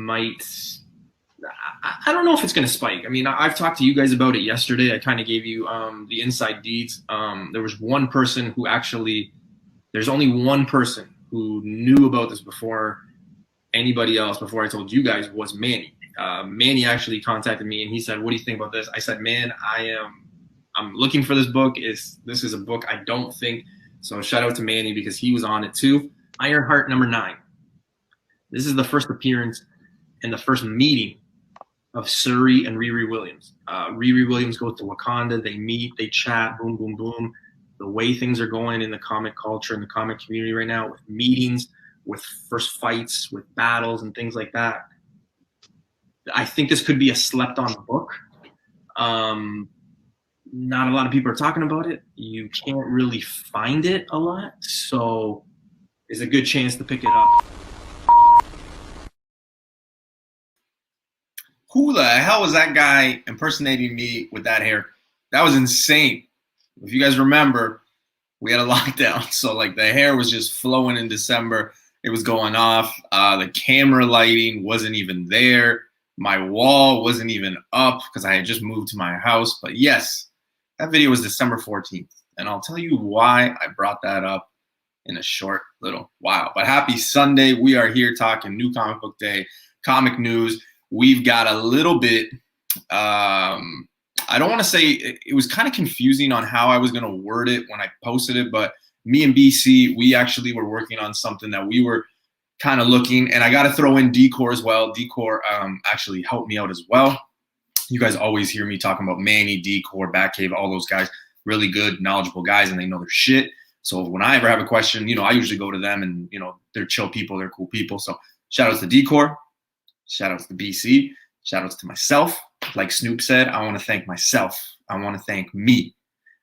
might. I don't know if it's going to spike. I mean, I've talked to you guys about it yesterday. I kind of gave you the inside deeds. There was one person who actually, there's only one person who knew about this before anybody else, before I told you guys, was Manny. Manny actually contacted me and he said, what do you think about this? I said, man, I'm looking for this book. This is a book I don't think. So shout out to Manny because he was on it too. Ironheart #9. This is the first appearance and the first meeting of Suri and Riri Williams. Riri Williams goes to Wakanda. They meet, they chat, boom, boom, boom. The way things are going in the comic culture and the comic community right now, with meetings, with first fights, with battles and things like that, I think this could be a slept-on book. Not a lot of people are talking about it. You can't really find it a lot, so there's a good chance to pick it up. Who the hell was that guy impersonating me with that hair? That was insane. If you guys remember, we had a lockdown, so like the hair was just flowing in December. It was going off. The camera lighting wasn't even there. My wall wasn't even up because I had just moved to my house. But yes, that video was December 14th. And I'll tell you why I brought that up in a short little while. But happy Sunday. We are here talking New Comic Book Day, comic news. We've got a little bit, I don't want to say, it was kind of confusing on how I was going to word it when I posted it, but me and BC, we actually were working on something that we were kind of looking, and I got to throw in Decor as well. Decor actually helped me out as well. You guys always hear me talking about Manny, Decor, Batcave, all those guys, really good, knowledgeable guys, and they know their shit. So when I ever have a question, I usually go to them, and, they're chill people, they're cool people. So shout outs to Decor. Shout outs to BC. Shout outs to myself. Like Snoop said, I want to thank myself. I want to thank me.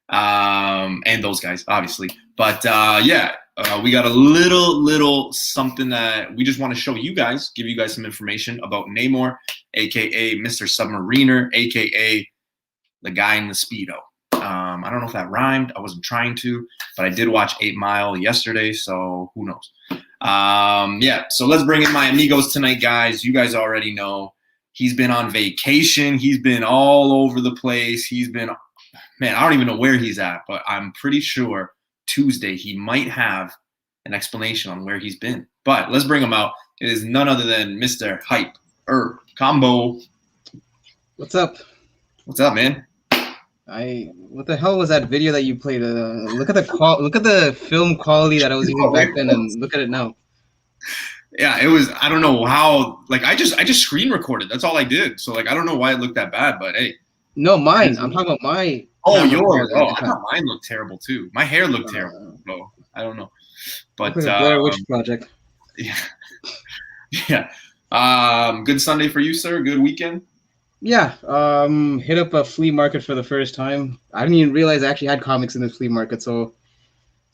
And those guys, obviously. But we got a little something that we just want to show you guys, give you guys some information about Namor, a.k.a. Mr. Submariner, a.k.a. the guy in the Speedo. I don't know if that rhymed. I wasn't trying to, but I did watch 8 Mile yesterday, so who knows. So let's bring in my amigos tonight, guys. You guys already know he's been on vacation. He's been all over the place. He's been, man, I don't even know where he's at, but I'm pretty sure Tuesday he might have an explanation on where he's been. But let's bring him out. It is none other than Mr. Hype Combo. What's up? What's up, man? What the hell was that video that you played? Look at the film quality that I was using back then, and look at it now. Yeah, it was. I don't know how. Like, I just screen recorded. That's all I did. So like, I don't know why it looked that bad, but hey. No, mine. I'm talking about my. Oh, yours. Oh, I thought mine looked terrible too. My hair looked terrible. So I don't know. But Blair Witch Project. Yeah. Yeah. Good Sunday for you, sir. Good weekend. Yeah, hit up a flea market for the first time. I didn't even realize I actually had comics in the flea market, so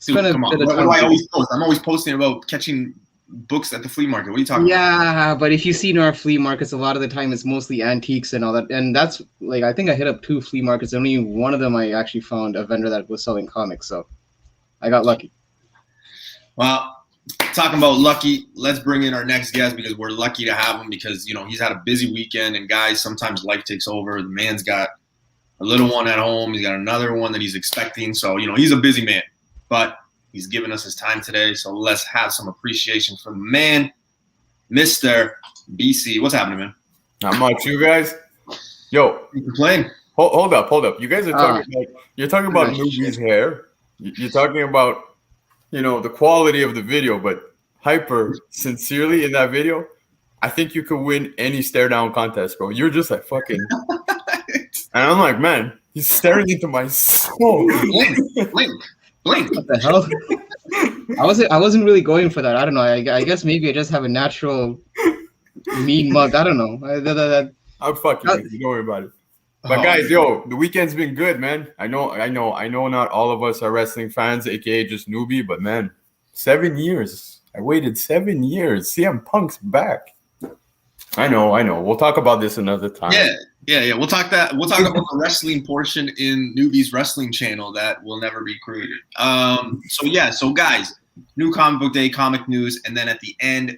dude, come on. What do I always post? I'm always posting about catching books at the flea market. What are you talking about? Yeah, but if you see in our flea markets, a lot of the time it's mostly antiques and all that. And that's like, I think I hit up 2 flea markets. Only one of them I actually found a vendor that was selling comics, so I got lucky. Well, talking about lucky, let's bring in our next guest because we're lucky to have him because, he's had a busy weekend. And guys, sometimes life takes over. The man's got a little one at home. He's got another one that he's expecting. So, he's a busy man. But he's given us his time today. So let's have some appreciation for the man, Mr. BC. What's happening, man? Not much. You guys? Yo. You playing? Hold up. You guys are talking you're talking about Newbie's hair. You're talking about the quality of the video, but Hyper, sincerely in that video, I think you could win any stare down contest, bro. You're just like fucking. And I'm like, man, he's staring into my soul. Blink. What the hell? I wasn't really going for that. I don't know. I guess maybe I just have a natural mean mug. I don't know. I'm fucking with you. Don't worry about it. But guys, the weekend's been good, man. I know not all of us are wrestling fans, aka just Newbie, but man, 7 years. I waited 7 years. CM Punk's back. I know. We'll talk about this another time. Yeah. We'll talk about the wrestling portion in Newbie's wrestling channel that will never be created. So guys, New Comic Book Day, comic news, and then at the end,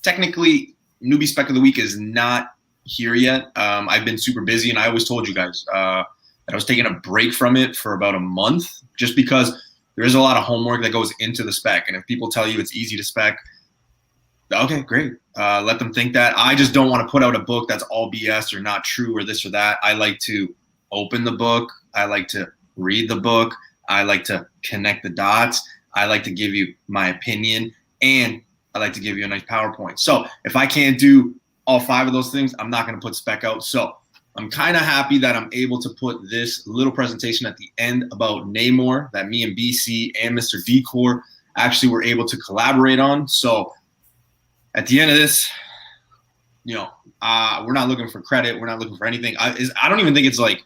technically Newbie spec of the week is not here yet. I've been super busy, and I always told you guys that I was taking a break from it for about a month, just because there is a lot of homework that goes into the spec. And if people tell you it's easy to spec, okay, great. Let them think that. I just don't want to put out a book that's all BS or not true or this or that. I like to open the book. I like to read the book. I like to connect the dots. I like to give you my opinion, and I like to give you a nice PowerPoint. So if I can't do all 5 of those things, I'm not going to put spec out. So I'm kind of happy that I'm able to put this little presentation at the end about Namor that me and BC and Mr. Decor actually were able to collaborate on. So at the end of this, you know, we're not looking for credit. We're not looking for anything. I don't even think it's like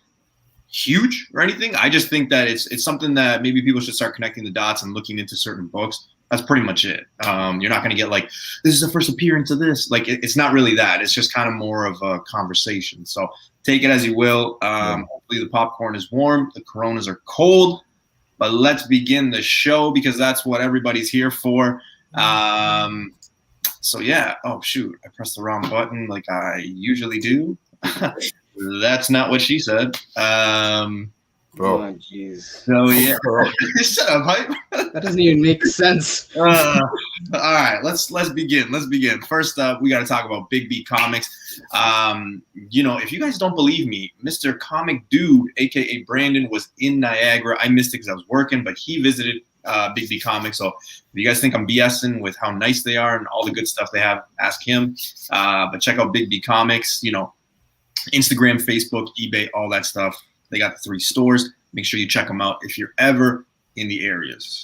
huge or anything. I just think that it's something that maybe people should start connecting the dots and looking into certain books. That's pretty much it. You're not going to get like, this is the first appearance of this. Like, it's not really that. It's just kind of more of a conversation. So take it as you will. Hopefully the popcorn is warm. The Coronas are cold. But let's begin the show, because that's what everybody's here for. So, yeah. Oh, shoot. I pressed the wrong button like I usually do. That's not what she said. Oh, jeez. So, yeah. Shut up, hype. That doesn't even make sense. All right, let's begin. Let's begin. First up, we got to talk about Big B Comics. You know, if you guys don't believe me, Mr. Comic Dude, aka Brandon, was in Niagara. I missed it because I was working, but he visited Big B Comics. So if you guys think I'm BSing with how nice they are and all the good stuff they have, ask him. But check out Big B Comics. You know, Instagram, Facebook, eBay, all that stuff. They got the 3 stores. Make sure you check them out if you're ever in the areas.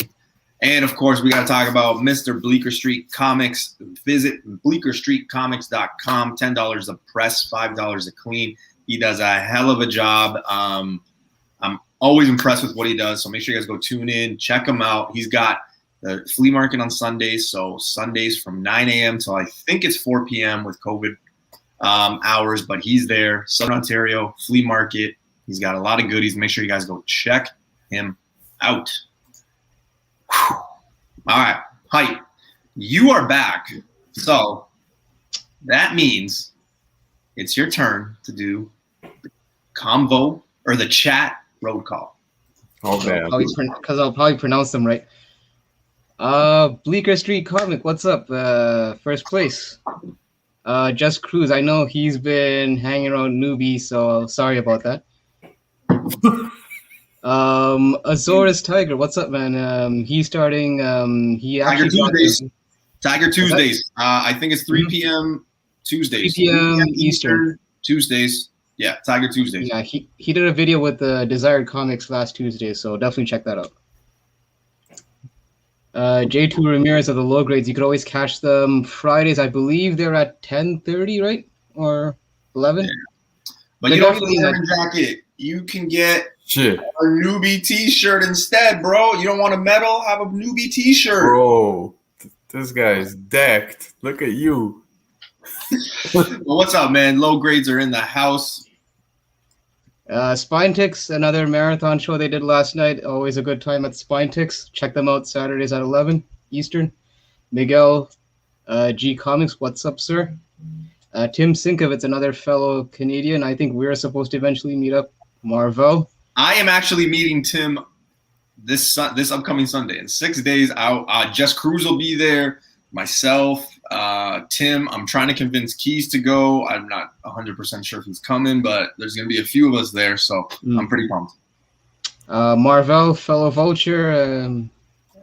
And, of course, we got to talk about Mr. Bleecker Street Comics. Visit bleekerstreetcomics.com. $10 a press, $5 a clean. He does a hell of a job. I'm always impressed with what he does, so make sure you guys go tune in. Check him out. He's got the flea market on Sundays, so Sundays from 9 a.m. till I think it's 4 p.m. with COVID hours, but he's there. Southern Ontario flea market. He's got a lot of goodies. Make sure you guys go check him out. Whew. All right, hype. You are back. So that means it's your turn to do the convo or the chat roll call. Oh, man. Because I'll probably pronounce them right. Bleecker Street Comic, what's up? First place. Just Cruz. I know he's been hanging around Newbie, so sorry about that. Azorus Tiger, what's up, man? He's starting. He Tiger actually Tuesdays. Tiger Tuesdays. I think it's 3 p.m. Tuesdays. 3 p.m. Eastern. Tuesdays. Yeah, Tiger Tuesdays. Yeah, he did a video with the Desired Comics last Tuesday, so definitely check that out. J2 Ramirez of the low grades. You could always catch them Fridays. I believe they're at 10:30, right? Or 11? Yeah. But you don't need a Leather jacket. You can get a Newbie t-shirt instead, bro. You don't want a medal? Have a Newbie t-shirt. Bro, this guy's decked. Look at you. Well, what's up, man? Low grades are in the house. Spine Ticks, another marathon show they did last night. Always a good time at Spine Ticks. Check them out Saturdays at 11 Eastern. Miguel G Comics, what's up, sir? Tim Sinkovitz, another fellow Canadian. I think we're supposed to eventually meet up. Marvel. I am actually meeting Tim this upcoming Sunday. In 6 days, Just Cruz will be there. Myself, Tim. I'm trying to convince Keys to go. I'm not 100% sure if he's coming, but there's going to be a few of us there, so I'm pretty pumped. Marvel, fellow Vulture.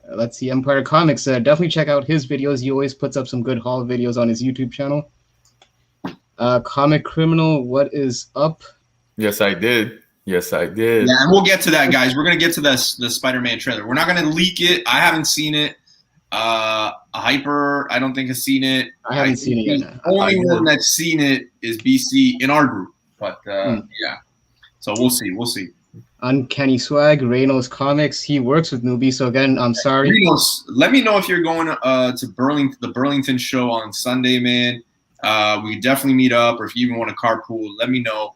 Let's see, Empire Comics. Definitely check out his videos. He always puts up some good haul videos on his YouTube channel. Comic Criminal, what is up? Yes, I did. Yeah, and we'll get to that, guys. We're going to get to the Spider-Man trailer. We're not going to leak it. I haven't seen it. Hyper, I don't think has seen it. I haven't seen it yet. The only one that's seen it is BC in our group. But, yeah. So we'll see. Uncanny Swag, Reynolds Comics. He works with Newbie, so again, I'm sorry. Reynolds, let me know if you're going to the Burlington show on Sunday, man. We definitely meet up, or if you even want to carpool, let me know.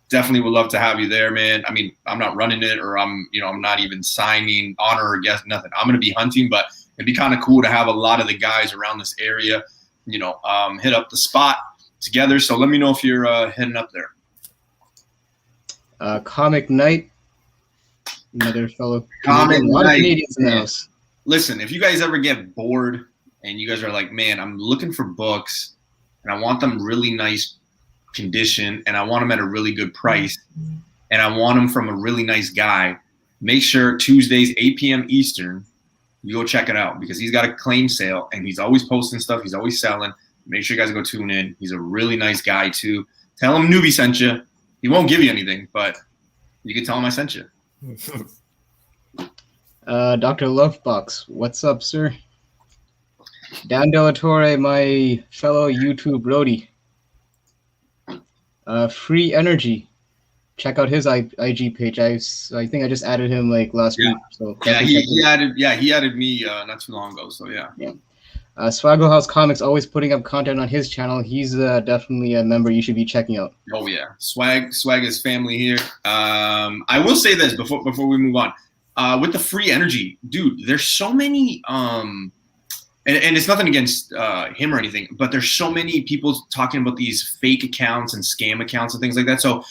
Definitely would love to have you there, man. I mean, I'm not running it, or I'm not even signing, honor or guest, nothing. I'm going to be hunting, but it'd be kind of cool to have a lot of the guys around this area hit up the spot together. So let me know if you're heading up there. Comic Night, another fellow Comic Canadian. A lot of Night, Canadians in the man. house. Listen, if you guys ever get bored and you guys are like, man, I'm looking for books and I want them really nice condition and I want them at a really good price and I want them from a really nice guy, make sure Tuesdays, 8 p.m. Eastern, you go check it out because he's got a claim sale and he's always posting stuff. He's always selling. Make sure you guys go tune in. He's a really nice guy too. Tell him Newbie sent you. He won't give you anything, but you can tell him I sent you. Dr. Lovebox, what's up, sir? Dan Delatorre, my fellow YouTube roadie. Free Energy, check out his IG page. I think I just added him like last week. So yeah, he added me not too long ago. So yeah. Swaggle House Comics always putting up content on his channel. He's definitely a member you should be checking out. Oh yeah, Swag is family here. I will say this before we move on. With the Free Energy, dude, there's so many and it's nothing against him or anything, but there's so many people talking about these fake accounts and scam accounts and things like that. So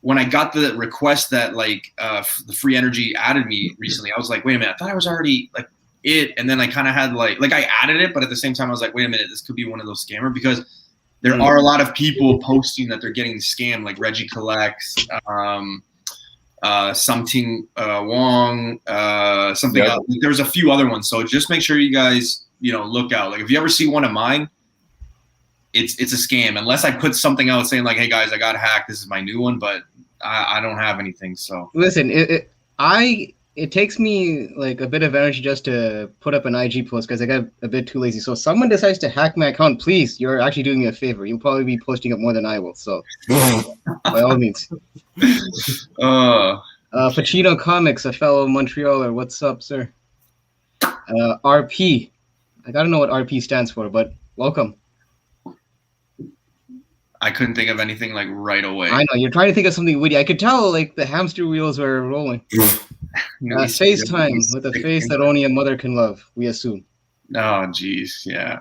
when I got the request that the Free Energy added me recently, I was like, wait a minute, I thought I was already like it, and then I kind of had like I added it, but at the same time I was like, wait a minute, this could be one of those scammer because there are a lot of people posting that they're getting scammed, like Reggie Collects, something Wong, something else. There's a few other ones, so just make sure you guys look out. Like if you ever see one of mine, it's a scam unless I put something out saying like, hey guys, I got hacked, this is my new one, but I don't have anything. So listen, it takes me like a bit of energy just to put up an IG post because I got a bit too lazy. So if someone decides to hack my account, please, you're actually doing me a favor. You'll probably be posting up more than I will. So by all means. Pacino Comics, a fellow Montrealer. What's up, sir? RP. I gotta know what RP stands for, but welcome. I couldn't think of anything like right away. I know you're trying to think of something witty. I could tell like the hamster wheels were rolling. FaceTime with a face that only a mother can love, we assume. Oh, geez, yeah.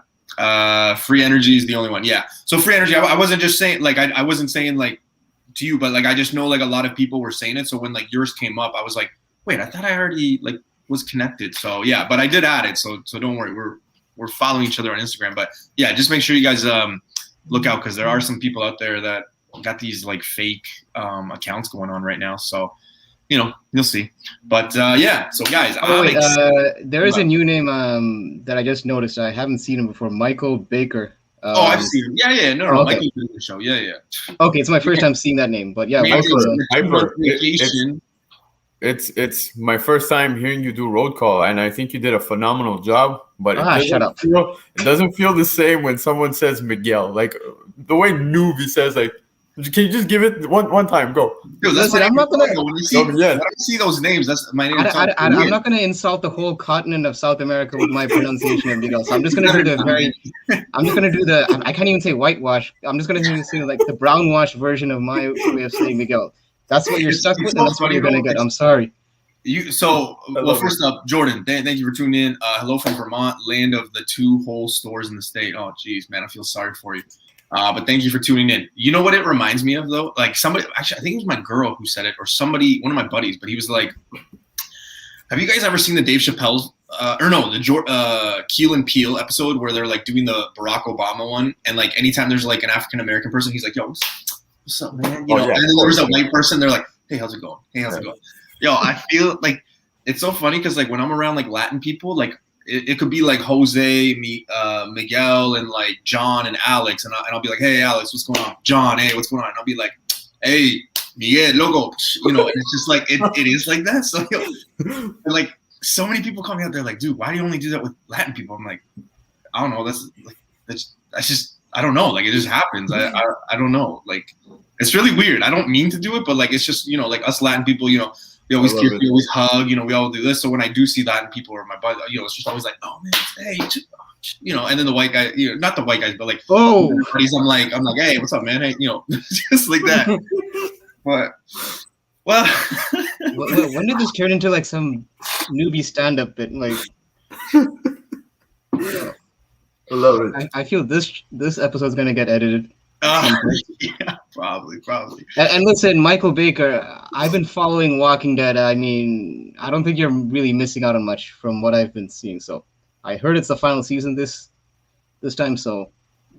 Free Energy is the only one, yeah. So Free Energy, I wasn't just saying like I wasn't saying like to you, but like I just know like a lot of people were saying it. So when like yours came up, I was like, wait, I thought I already like was connected. So yeah, but I did add it. So don't worry, we're following each other on Instagram. But yeah, just make sure you guys look out because there are some people out there that got these like fake accounts going on right now. So you'll see. But yeah, so guys, there is a new name that I just noticed. I haven't seen him before. Michael Baker. I've seen him. Yeah. No, okay. Michael's in the show. Yeah. Okay, it's my first time seeing that name, but yeah, Hyper. It's my first time hearing you do road call, and I think you did a phenomenal job. But shut up. It doesn't feel the same when someone says Miguel. Like the way Newbie says, like, can you just give it one time? Go. Dude, listen, I'm not gonna. When you see those names, that's my name. I'm not gonna insult the whole continent of South America with my pronunciation of Miguel. So I'm just gonna do the I can't even say whitewash. I'm just gonna do like the brownwash version of my way of saying Miguel. That's what you're stuck with, and that's what you're gonna get. I'm sorry. First up, Jordan, thank you for tuning in. Hello from Vermont, land of the 2 whole stores in the state. Oh, geez, man, I feel sorry for you. But thank you for tuning in. You know what it reminds me of, though? Like somebody, actually, I think it was my girl who said it, or somebody, one of my buddies, but he was like, have you guys ever seen the Dave Chappelle's, the Keel and Peele episode where they're like doing the Barack Obama one? And like anytime there's like an African-American person, he's like, yo, what's up, man? And then there was a white person, they're like, hey, how's it going? Hey, how's it going? Yo, I feel like it's so funny because like when I'm around like Latin people, like it could be like Jose, Miguel, and like John and Alex, and I'll be like, hey, Alex, what's going on? John, hey, what's going on? And I'll be like, hey, Miguel, loco, and it's just like it is like that. So and like so many people come out there like, dude, why do you only do that with Latin people? I'm like, I don't know. That's just I don't know. Like it just happens. I don't know. Like it's really weird. I don't mean to do it, but like it's just like us Latin people, we always kiss, we always hug, we all do this. So when I do see Latin people or my buddy, it's just always like, oh man, hey, and then the white guy, not the white guys, but like, oh, buddies, I'm like, hey, what's up, man? Hey, just like that. But well, when did this turn into like some newbie stand-up bit? Like, I love it. I feel this episode's gonna get edited. Yeah, probably. And listen, Michael Baker, I've been following Walking Dead. I mean, I don't think you're really missing out on much from what I've been seeing. So, I heard it's the final season this time. So,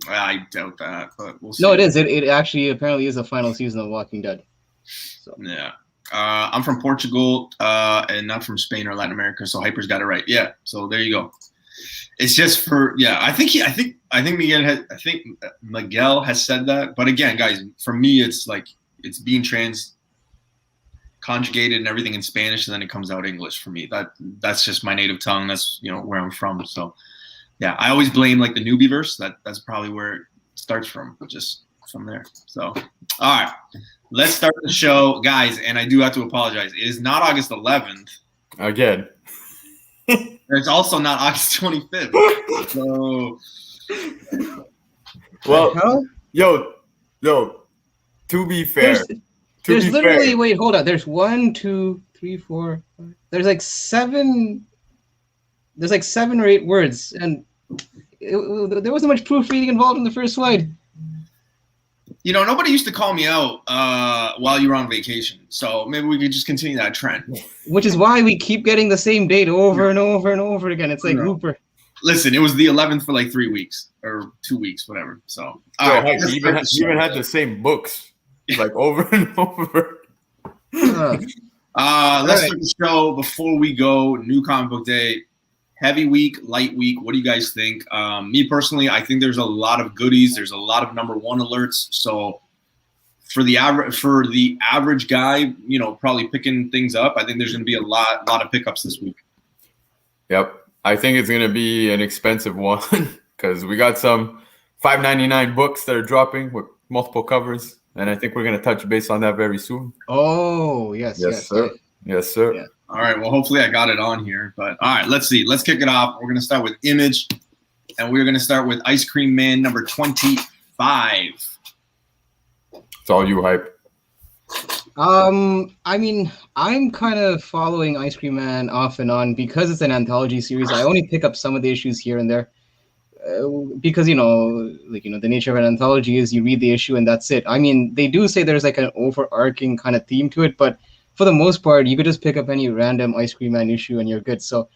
I doubt that, but we'll see. no, it is. It actually apparently is the final season of Walking Dead. So. Yeah. I'm from Portugal and not from Spain or Latin America, so Hyper's got it right. Yeah. So there you go. It's just for I think Miguel has said that. But again, guys, for me it's like it's being conjugated and everything in Spanish, and then it comes out English for me. That's just my native tongue. That's where I'm from. So yeah, I always blame like the Newbie verse. That's probably where it starts from, just from there. So all right. Let's start the show, guys, and I do have to apologize. It is not August 11th. Again. It's also not August 25th. So, well, yo, to be fair. There's literally, wait, hold on. There's 1, 2, 3, 4, 5. There's like 7. There's like 7 or 8 words, and there wasn't much proofreading involved in the first slide. Nobody used to call me out while you were on vacation, so maybe we could just continue that trend. Which is why we keep getting the same date over and over and over again. It's like Hooper. Listen, it was the 11th for like 3 weeks or 2 weeks, whatever. So, you even had the same books, like over and over. Let's start the show. Before we go, new comic book day. Heavy week, light week. What do you guys think? Me personally, I think there's a lot of goodies. There's a lot of #1 alerts. So for the average guy, probably picking things up, I think there's going to be a lot of pickups this week. Yep, I think it's going to be an expensive one because we got some $5.99 books that are dropping with multiple covers, and I think we're going to touch base on that very soon. Oh yes, sir. Yes, sir. Yeah. All right. Well, hopefully I got it on here. But all right, let's see. Let's kick it off. We're going to start with Image, and we're going to start with Ice Cream Man number 25. It's all you, Hype. I mean, I'm kind of following Ice Cream Man off and on because it's an anthology series. I only pick up some of the issues here and there because, the nature of an anthology is you read the issue and that's it. I mean, they do say there's like an overarching kind of theme to it, but for the most part, you could just pick up any random Ice Cream Man issue and you're good. So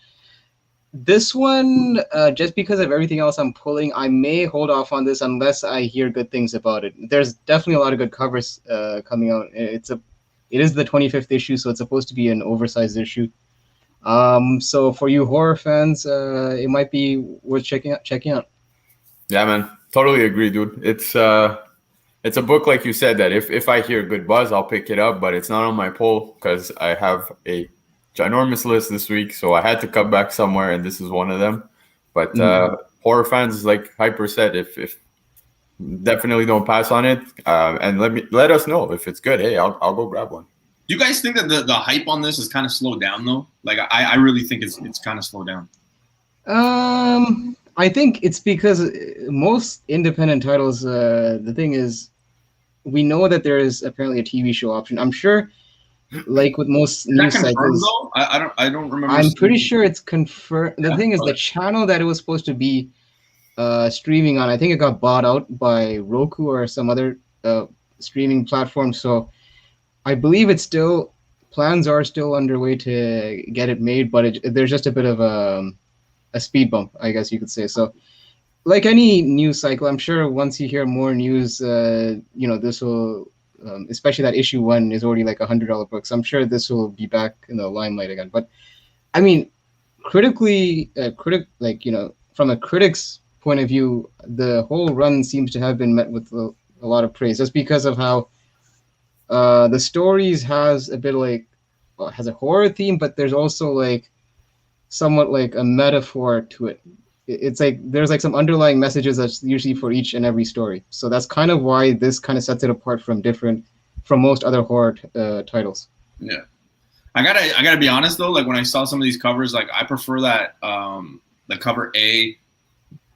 this one, just because of everything else I'm pulling, I may hold off on this unless I hear good things about it. There's definitely a lot of good covers coming out. It is the 25th issue, so it's supposed to be an oversized issue. So for you horror fans, it might be worth checking out. Yeah, man, totally agree, dude. It's a book, like you said, that if I hear good buzz, I'll pick it up, but it's not on my poll because I have a ginormous list this week, so I had to cut back somewhere, and this is one of them. But horror fans, like Hyper said, if definitely don't pass on it, and let us know if it's good. Hey, I'll go grab one. Do you guys think that the hype on this is kind of slowed down though? Like I really think it's kind of slowed down. I think it's because most independent titles, the thing is, we know that there is apparently a TV show option. I'm sure, like with most news cycles, though? I don't remember. I'm pretty sure it's confirmed. The thing is, the channel that it was supposed to be streaming on, I think it got bought out by Roku or some other streaming platform. So I believe plans are still underway to get it made, but there's just a bit of a speed bump, I guess you could say. So like any news cycle, I'm sure once you hear more news, this will, especially that issue 1 is already like $100 book. So I'm sure this will be back in the limelight again. But I mean, from a critic's point of view, the whole run seems to have been met with a lot of praise, just because of how the stories has a bit like has a horror theme, but there's also like somewhat like a metaphor to it. It's like there's like some underlying messages that's usually for each and every story. So that's kind of why this kind of sets it apart from most other horror titles. Yeah, I gotta be honest though. Like when I saw some of these covers, like I prefer that the cover A.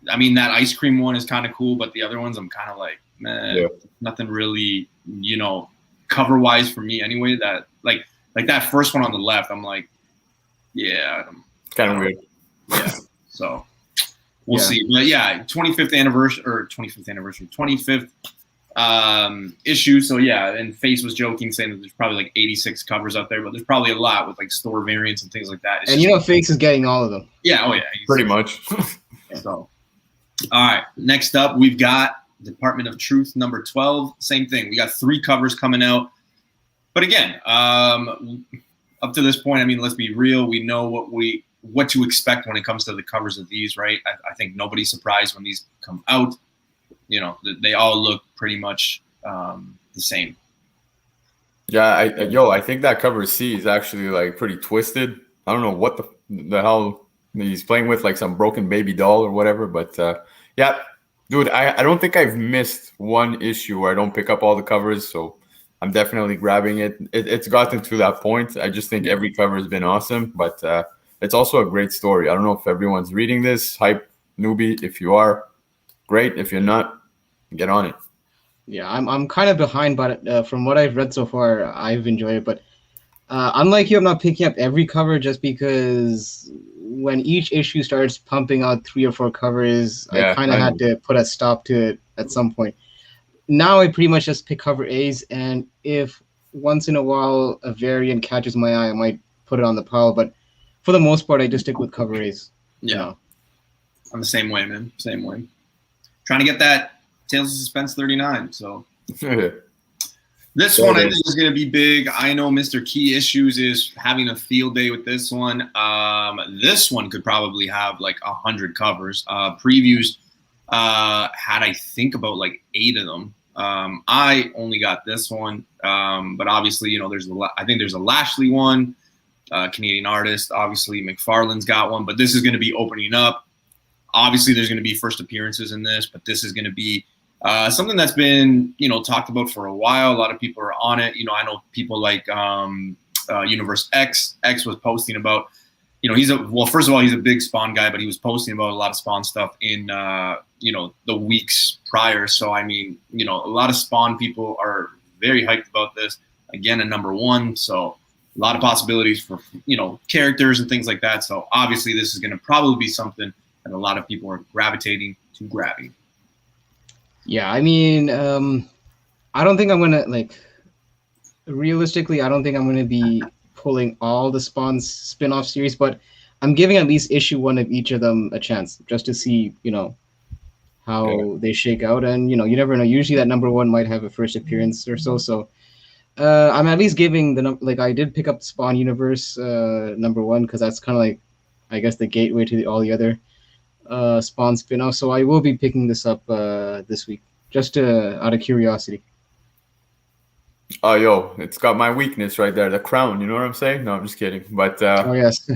I mean that ice cream one is kind of cool, but the other ones I'm kind of like, man, nothing really, cover wise for me anyway. That like that first one on the left, I'm like, yeah, kind of weird. Yeah, so. we'll see. But yeah, 25th anniversary, 25th issue. So yeah, and Face was joking, saying that there's probably like 86 covers out there, but there's probably a lot with like store variants and things like that. It's and you know, Face is getting all of them. Yeah, oh yeah, pretty much. So, all right, next up we've got Department of Truth number 12. Same thing. We got 3 covers coming out. But again, up to this point, I mean, let's be real. We know what to expect when it comes to the covers of these, right? I think nobody's surprised when these come out. You know, they all look pretty much the same. Yeah, I think that cover C is actually like pretty twisted. I don't know what the hell he's playing with, like some broken baby doll or whatever. But yeah, dude, I don't think I've missed one issue where I don't pick up all the covers. So I'm definitely grabbing it. It's gotten to that point. I just think every cover has been awesome, but it's also a great story. I don't know if everyone's reading this. Hype, Newbie, if you are, great. If you're not, get on it. Yeah, I'm kind of behind, but from what I've read so far, I've enjoyed it. But unlike you, I'm not picking up every cover just because when each issue starts pumping out 3 or 4 covers, I kind of had to put a stop to it at some point. Now I pretty much just pick cover A's, and if once in a while a variant catches my eye, I might put it on the pile. But for the most part, I just stick with cover A's. Yeah, you know? I'm the same way, man. Same way. Trying to get that Tales of Suspense 39. So this one I think is going to be big. I know Mr. Key Issues is having a field day with this one. This one could probably have like 100 covers. Previews had, I think, about like 8 of them. I only got this one, but obviously, you know, I think there's a Lashley one, Canadian artist. Obviously, McFarlane's got one, but this is going to be opening up. Obviously, there's going to be first appearances in this, but this is going to be something that's been, you know, talked about for a while. A lot of people are on it. You know, I know people like Universe X. X was posting about, you know, first of all, he's a big Spawn guy, but he was posting about a lot of Spawn stuff in, you know, the weeks prior. So, I mean, you know, a lot of Spawn people are very hyped about this. Again, a number 1. So a lot of possibilities for, you know, characters and things like that. So obviously this is going to probably be something that a lot of people are gravitating to grabbing. Yeah, I mean, I don't think I'm going to, like, realistically, I don't think I'm going to be pulling all the Spawn spin-off series, but I'm giving at least issue 1 of each of them a chance just to see, you know, how they shake out. And, you know, you never know. Usually that number 1 might have a first appearance or so. So I'm at least giving I did pick up Spawn Universe number 1 because that's kind of like, I guess, the gateway to all the other Spawn spin-off. So I will be picking this up this week just out of curiosity. Oh, yo, it's got my weakness right there, the crown. You know what I'm saying? No, I'm just kidding. But oh yes,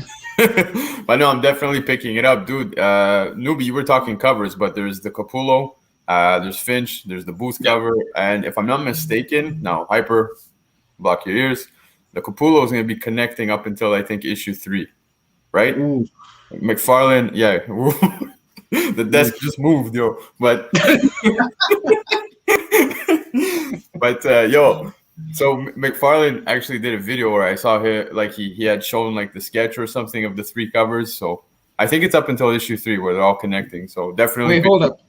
but no, I'm definitely picking it up, dude. Newbie, you were talking covers, but there's the Capullo, there's Finch, there's the Booth cover, and if I'm not mistaken, now Hyper, block your ears. The Capullo is going to be connecting up until I think issue 3, right? Ooh. McFarlane, yeah. The desk just moved, yo. But yo. So McFarlane actually did a video where I saw he had shown like the sketch or something of the 3 covers. So I think it's up until issue 3 where they're all connecting. So definitely. Wait, hold up.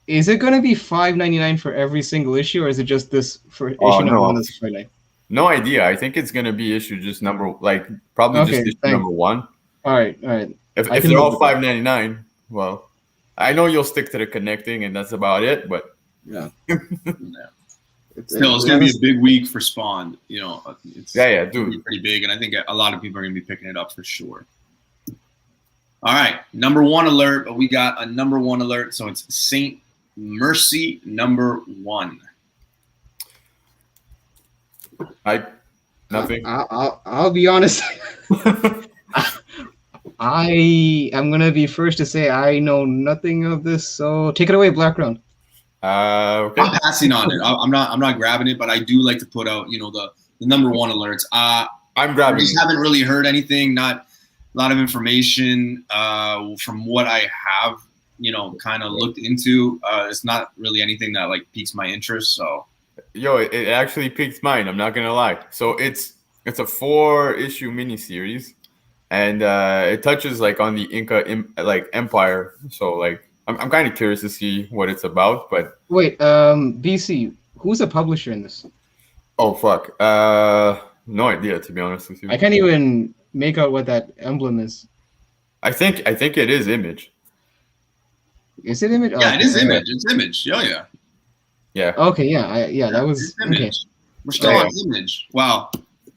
Is it going to be $5.99 for every single issue, or is it just this for issue number 1? That's $5.99. No idea. I think it's going to be issue just probably just issue number 1. All right. If they're all $5.99, well, I know you'll stick to the connecting, and that's about it. But yeah. Still, it's going to be a big week for Spawn. You know, it's dude, pretty big, and I think a lot of people are going to be picking it up for sure. All right, number 1 alert. We got a number 1 alert, so it's Saint Mercy number 1. Nothing. I'll be honest. I am gonna be first to say I know nothing of this, so take it away, Black Round. Okay. I'm passing on it. I'm not grabbing it, but I do like to put out, you know, the number 1 alerts. I'm grabbing. I just haven't really heard anything. Not a lot of information from what I have, you know, kind of looked into. It's not really anything that like piques my interest. So, yo, it actually piqued mine. I'm not gonna lie. So it's a 4-issue miniseries, and it touches like on the Inca empire. So like I'm kind of curious to see what it's about. But Wait, BC, who's the publisher in this? oh fuck, no idea, to be honest with you. I can't even make out what that emblem is. I think it is Image. Is it Image? Yeah, it is Image. It's Image. Yeah. Yeah. Okay, yeah, that was Image. okay. We're still on Image. Wow,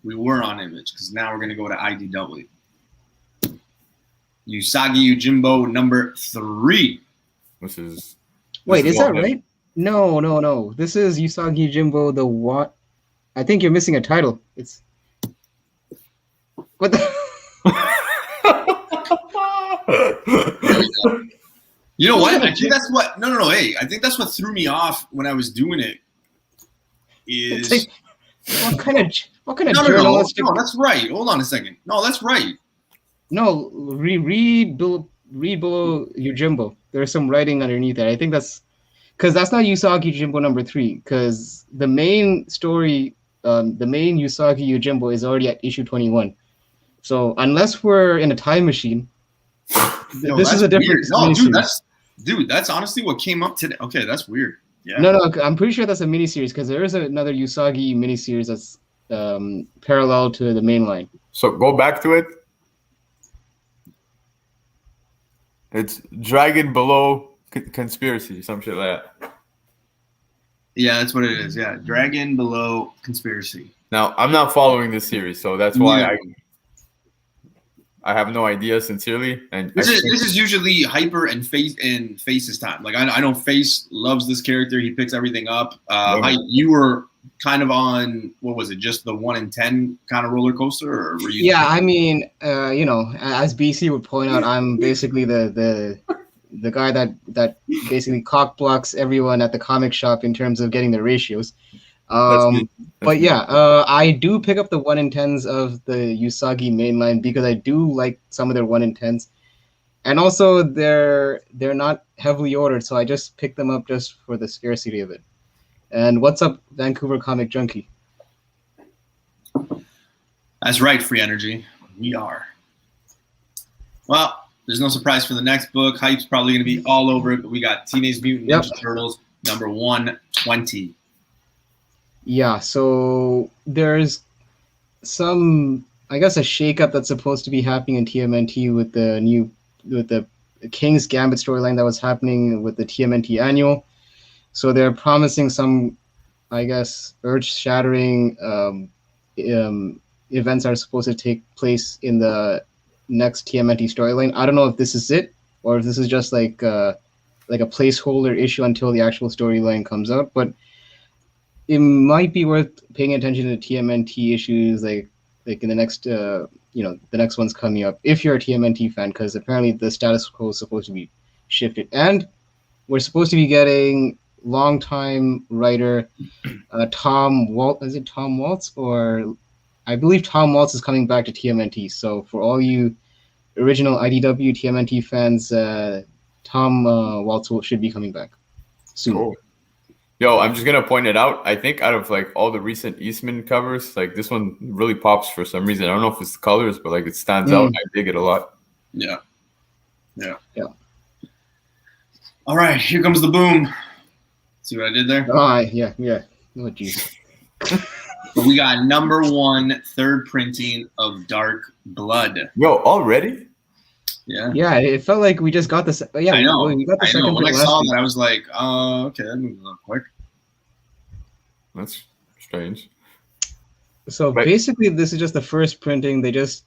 we were on Image because now we're gonna go to IDW. Usagi Yojimbo number 3. Wait, is that right? No. This is Usagi Yojimbo the what? I think you're missing a title. It's what the. You know what? I think that's what. No. Hey, I think that's what threw me off when I was doing it. Is like, what kind of journalistic? No, that's right. Hold on a second. No, that's right. No, read below Yojimbo. There's some writing underneath that. I think that's because that's not Usagi Yojimbo number 3. Because the main story, the main Usagi Yojimbo is already at issue 21. So unless we're in a time machine, this is a different. No, dude, that's honestly what came up today. Okay, that's weird. Yeah. No, I'm pretty sure that's a miniseries because there is another Usagi miniseries that's parallel to the main line. So go back to it. It's Dragon Below Conspiracy, some shit like that. Yeah, that's what it is. Yeah, Dragon Below Conspiracy. Now, I'm not following this series, so that's why I have no idea, sincerely. And this is usually Hyper and Face's time. Like I know Face loves this character. He picks everything up. You were kind of on, what was it, just the 1 in 10 kind of roller coaster, or were you? Yeah, I mean, as BC would point out, I'm basically the guy that basically cock blocks everyone at the comic shop in terms of getting the ratios. But yeah, I do pick up the 1 in 10s of the Usagi mainline because I do like some of their 1 in 10s, and also they're not heavily ordered, so I just pick them up just for the scarcity of it. And what's up, Vancouver Comic Junkie? That's right, Free Energy. We are. Well, there's no surprise for the next book. Hype's probably going to be all over it, but we got Teenage Mutant Ninja Turtles number 120. Yeah, so there's some, I guess, a shakeup that's supposed to be happening in TMNT with the King's Gambit storyline that was happening with the TMNT annual. So they're promising some, I guess, earth-shattering events are supposed to take place in the next TMNT storyline. I don't know if this is it or if this is just like a placeholder issue until the actual storyline comes out. But it might be worth paying attention to TMNT issues like in the next the next one's coming up if you're a TMNT fan, because apparently the status quo is supposed to be shifted, and we're supposed to be getting longtime writer Tom Waltz. Is it Tom Waltz? Or I believe Tom Waltz is coming back to TMNT. So for all you original IDW TMNT fans, Tom Waltz should be coming back soon. Cool. Yo, I'm just gonna point it out. I think out of like all the recent Eastman covers, like this one really pops for some reason. I don't know if it's the colors, but like it stands out. I dig it a lot. Yeah. All right, here comes the boom. See what I did there? Yeah. Oh, jeez. But we got number 1 third printing of Dark Blood. Yo, already? Yeah, it felt like we just got this. Yeah, I know. We got the second When I print saw last that, I was like, okay, that moved a little quick. That's strange. So basically, this is just the first printing. They just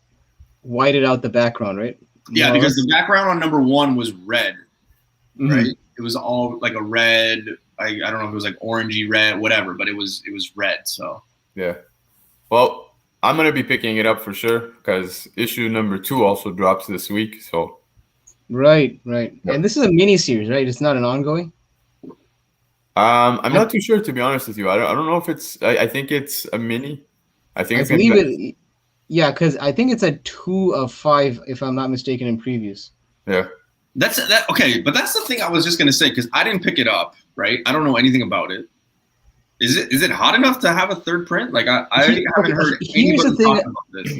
whited out the background, right? Yeah, because the background on number 1 was red, right? It was all like a red. I don't know if it was like orangey red, whatever, but it was red. So yeah. Well, I'm gonna be picking it up for sure because issue number 2 also drops this week. So right. Yep. And this is a mini series, right? It's not an ongoing. I'm not too sure, to be honest with you. I don't know if it's. I think it's a mini. I believe it. Yeah, because I think it's a 2 of 5, if I'm not mistaken, in previews. Yeah. That's okay, but that's the thing I was just gonna say because I didn't pick it up, right? I don't know anything about it. Is it hot enough to have a third print? Like I haven't heard anybody talk about this.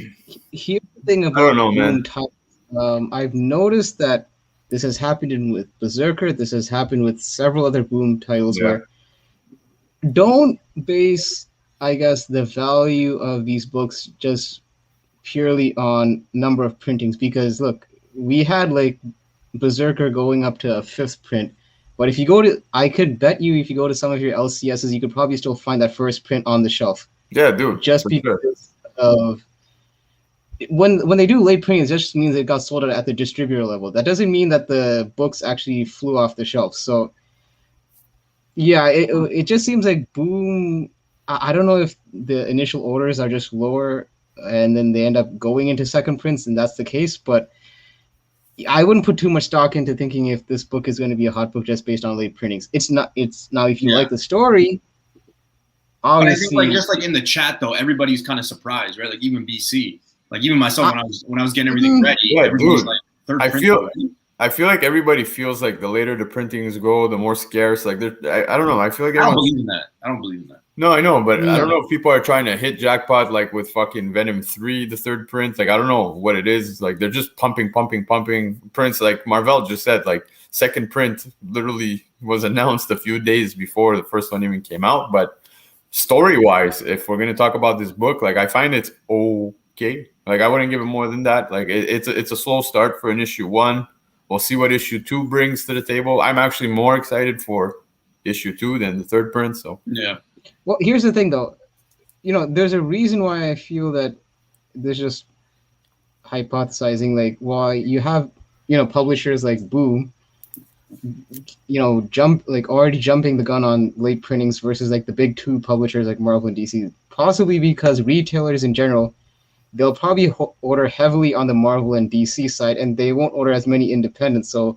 Here's the thing I don't about know, man. boom titles. I've noticed that this has happened with Berserker. This has happened with several other boom titles Yeah. where don't base, I guess, the value of these books just purely on number of printings. Because look, we had like Berserker going up to a 5th print. But if you go to, I could bet you, if you go to some of your LCSs, you could probably still find that first print on the shelf. Yeah, dude. Just for because sure. of when they do late printings, it just means it got sold at the distributor level. That doesn't mean that the books actually flew off the shelf. So yeah, it just seems like boom. I don't know if the initial orders are just lower and then they end up going into second prints, and that's the case. But I wouldn't put too much stock into thinking if this book is going to be a hot book just based on late printings. It's not. It's now if you Yeah. like the story, But I think obviously, like just like in the chat though, everybody's kind of surprised, right? Like even BC, like even myself when I was getting everything ready, Yeah, everybody's dude. like third I print feel already. I feel like everybody feels like the later the printings go, the more scarce. Like I don't know. I feel like I don't everyone. believe in that. I don't believe in that. No, I know, but I don't Yeah. know if people are trying to hit jackpot like with fucking Venom 3, the 3rd print. Like I don't know what it is. It's like they're just pumping prints. Like Marvell just said, like 2nd print literally was announced a few days before the first one even came out. But story-wise, if we're gonna talk about this book, like I find it's okay. Like I wouldn't give it more than that. Like it's a slow start for an issue 1. We'll see what issue 2 brings to the table. I'm actually more excited for issue 2 than the 3rd print. So Yeah. well, here's the thing though. There's a reason why I feel that there's just hypothesizing like why you have publishers like Boom already jumping the gun on late printings versus like the big 2 publishers like Marvel and DC, possibly because retailers in general, they'll probably order heavily on the Marvel and DC side and they won't order as many independents. So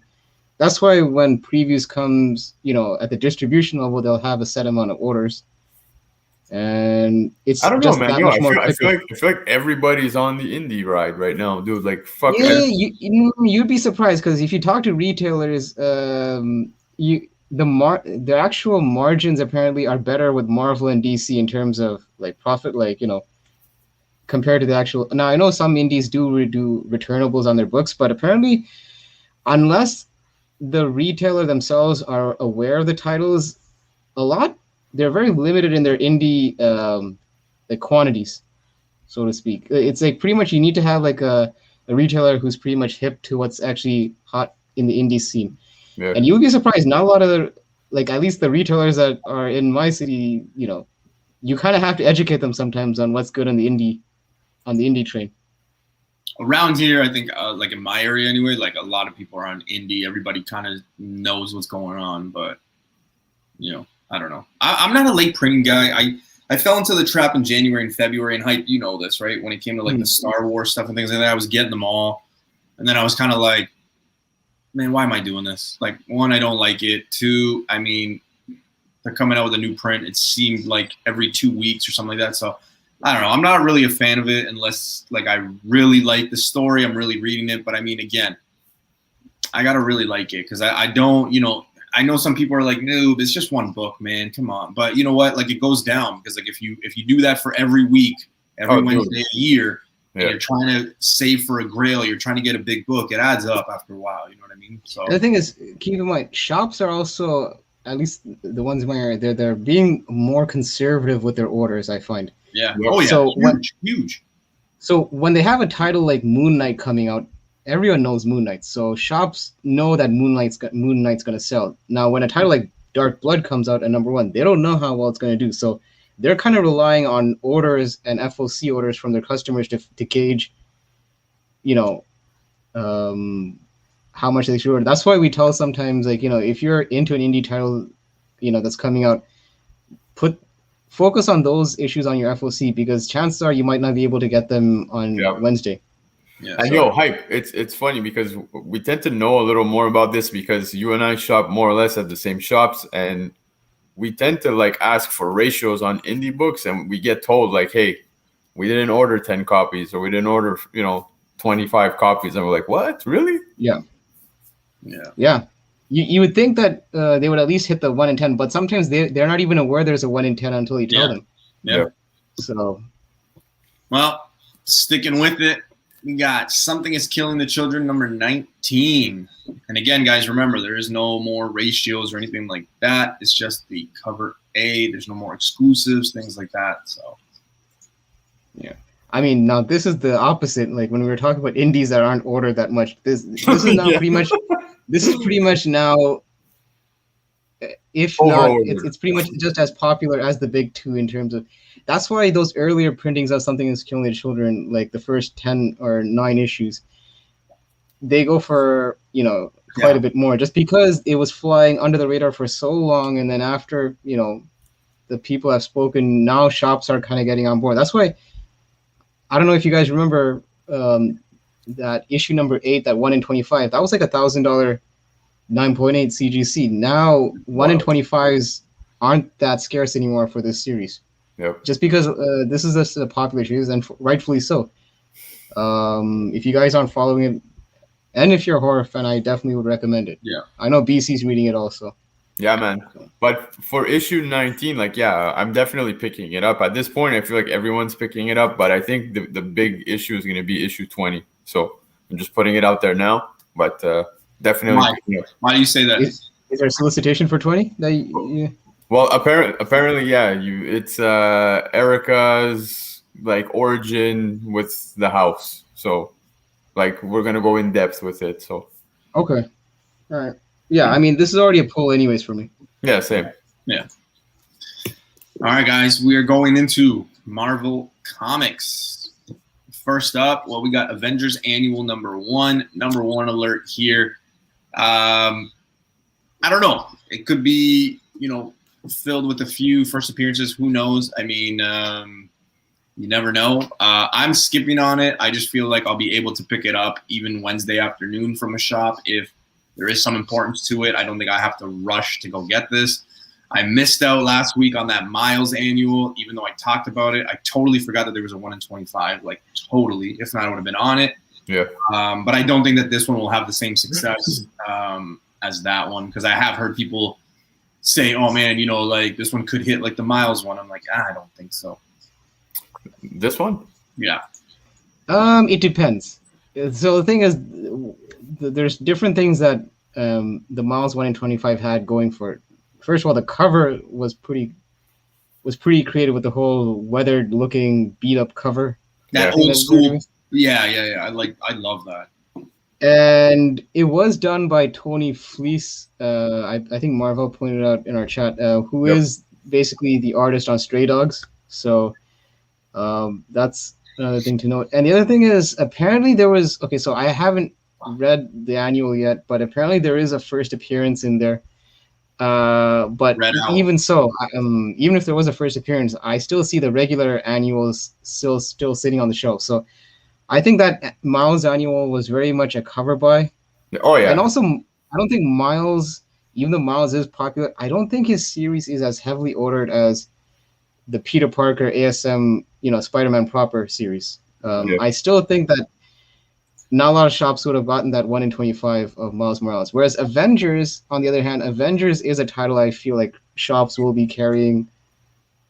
that's why when previews comes at the distribution level, they'll have a set amount of orders. And it's I don't know, just man. that Yo, much I more feel quicker. like everybody's on the indie ride right now, dude. Like fuck. Yeah, you'd be surprised because if you talk to retailers, the actual margins apparently are better with Marvel and DC in terms of like profit, like compared to the actual. Now I know some indies do returnables on their books, but apparently, unless the retailer themselves are aware of the titles, they're very limited in their indie like quantities, so to speak. It's like pretty much you need to have like a retailer who's pretty much hip to what's actually hot in the indie scene. Yeah. And you'll be surprised, not a lot of like at least the retailers that are in my city, you kind of have to educate them sometimes on what's good on the indie train. Around here, I think like in my area anyway, like a lot of people are on indie. Everybody kind of knows what's going on, but I don't know. I'm not a late printing guy. I fell into the trap in January and February, and hype, this, right? When it came to like the Star Wars stuff and things like that, I was getting them all. And then I was kind of like, man, why am I doing this? Like, 1, I don't like it. 2, I mean, they're coming out with a new print. It seemed like every 2 weeks or something like that. So I don't know. I'm not really a fan of it unless like I really like the story. I'm really reading it. But I mean, again, I got to really like it because I don't, I know some people are like, noob, it's just 1 book, man. Come on. But you know what? Like it goes down because like if you do that for every week, every Wednesday a year, and you're trying to save for a grail, you're trying to get a big book, it adds up after a while. You know what I mean? So the thing is, keep in mind, shops are also, at least the ones in my area, they're being more conservative with their orders, I find. Yeah. Oh yeah. So huge. So when they have a title like Moon Knight coming out, everyone knows Moon Knight. So shops know that Moon Knight's going to sell. Now, when a title like Dark Blood comes out at number 1, they don't know how well it's going to do. So they're kind of relying on orders and FOC orders from their customers to gauge, how much they should order. That's why we tell sometimes, like, if you're into an indie title, that's coming out, focus on those issues on your FOC because chances are you might not be able to get them on Wednesday. Yeah, and hype. It's funny because we tend to know a little more about this because you and I shop more or less at the same shops, and we tend to like ask for ratios on indie books, and we get told like, "Hey, we didn't order 10 copies, or we didn't order 25 copies," and we're like, "What? Really?" Yeah. You would think that they would at least hit the 1 in 10, but sometimes they're not even aware there's a 1 in 10 until you tell them. Yeah. So, well, sticking with it. we got Something is Killing the Children, number 19. And again, guys, remember, there is no more ratios or anything like that. It's just the cover A. There's no more exclusives, things like that. So, yeah. I mean, now this is the opposite. Like when we were talking about indies that aren't ordered that much, this is now Yeah. pretty much. This is pretty much now. If not, it's pretty much just as popular as the big two in terms of. That's why those earlier printings of Something is Killing the Children, like the first 10 or 9 issues, they go for, quite a bit more, just because it was flying under the radar for so long. And then after, the people have spoken, now shops are kind of getting on board. That's why, I don't know if you guys remember that issue number 8, that 1 in 25, that was like $1,000 9.8 CGC. Now 1 in 25s aren't that scarce anymore for this series. Yep. Just because this is just a popular series, and rightfully so. If you guys aren't following it, and if you're a horror fan, I definitely would recommend it. Yeah. I know BC's reading it also. Yeah, man. But for issue 19, like, yeah, I'm definitely picking it up. At this point, I feel like everyone's picking it up, but I think the big issue is going to be issue 20. So I'm just putting it out there now, but definitely. Why do you say that? Is there a solicitation for 20? Well, apparently, yeah. It's Erica's like origin with the house. So, like, we're gonna go in depth with it. So. Okay. All right. Yeah, I mean, this is already a pull, anyways, for me. Yeah, same. Yeah. All right, guys, we are going into Marvel Comics. First up, we got Avengers Annual number 1. Number 1 alert here. I don't know. It could be, filled with a few first appearances. Who knows? I mean, you never know. I'm skipping on it. I just feel like I'll be able to pick it up even Wednesday afternoon from a shop if there is some importance to it. I don't think I have to rush to go get this. I missed out last week on that Miles Annual, even though I talked about it. I totally forgot that there was a 1 in 25, like totally. If not, I would have been on it. Yeah. But I don't think that this one will have the same success as that one, because I have heard people say, oh man, like this one could hit like the Miles one. I'm like, I don't think so. This one? Yeah. It depends. So the thing is, there's different things that the Miles 1 in 25 had going for it. First of all, the cover was pretty creative with the whole weathered looking beat up cover. That old school. Yeah. I love that. And it was done by Tony Fleece. I think Marvel pointed out in our chat, who is basically the artist on Stray Dogs. So that's another thing to note. And the other thing is, apparently there was, so I haven't read the annual yet, but apparently there is a first appearance in there. But even so, even if there was a first appearance, I still see the regular annuals still sitting on the shelf. So I think that Miles annual was very much a cover buy. Oh yeah. And also, I don't think Miles, even though Miles is popular, I don't think his series is as heavily ordered as the Peter Parker ASM, Spider-Man proper series. I still think that not a lot of shops would have gotten that 1 in 25 of Miles Morales. Whereas Avengers, on the other hand, Avengers is a title I feel like shops will be carrying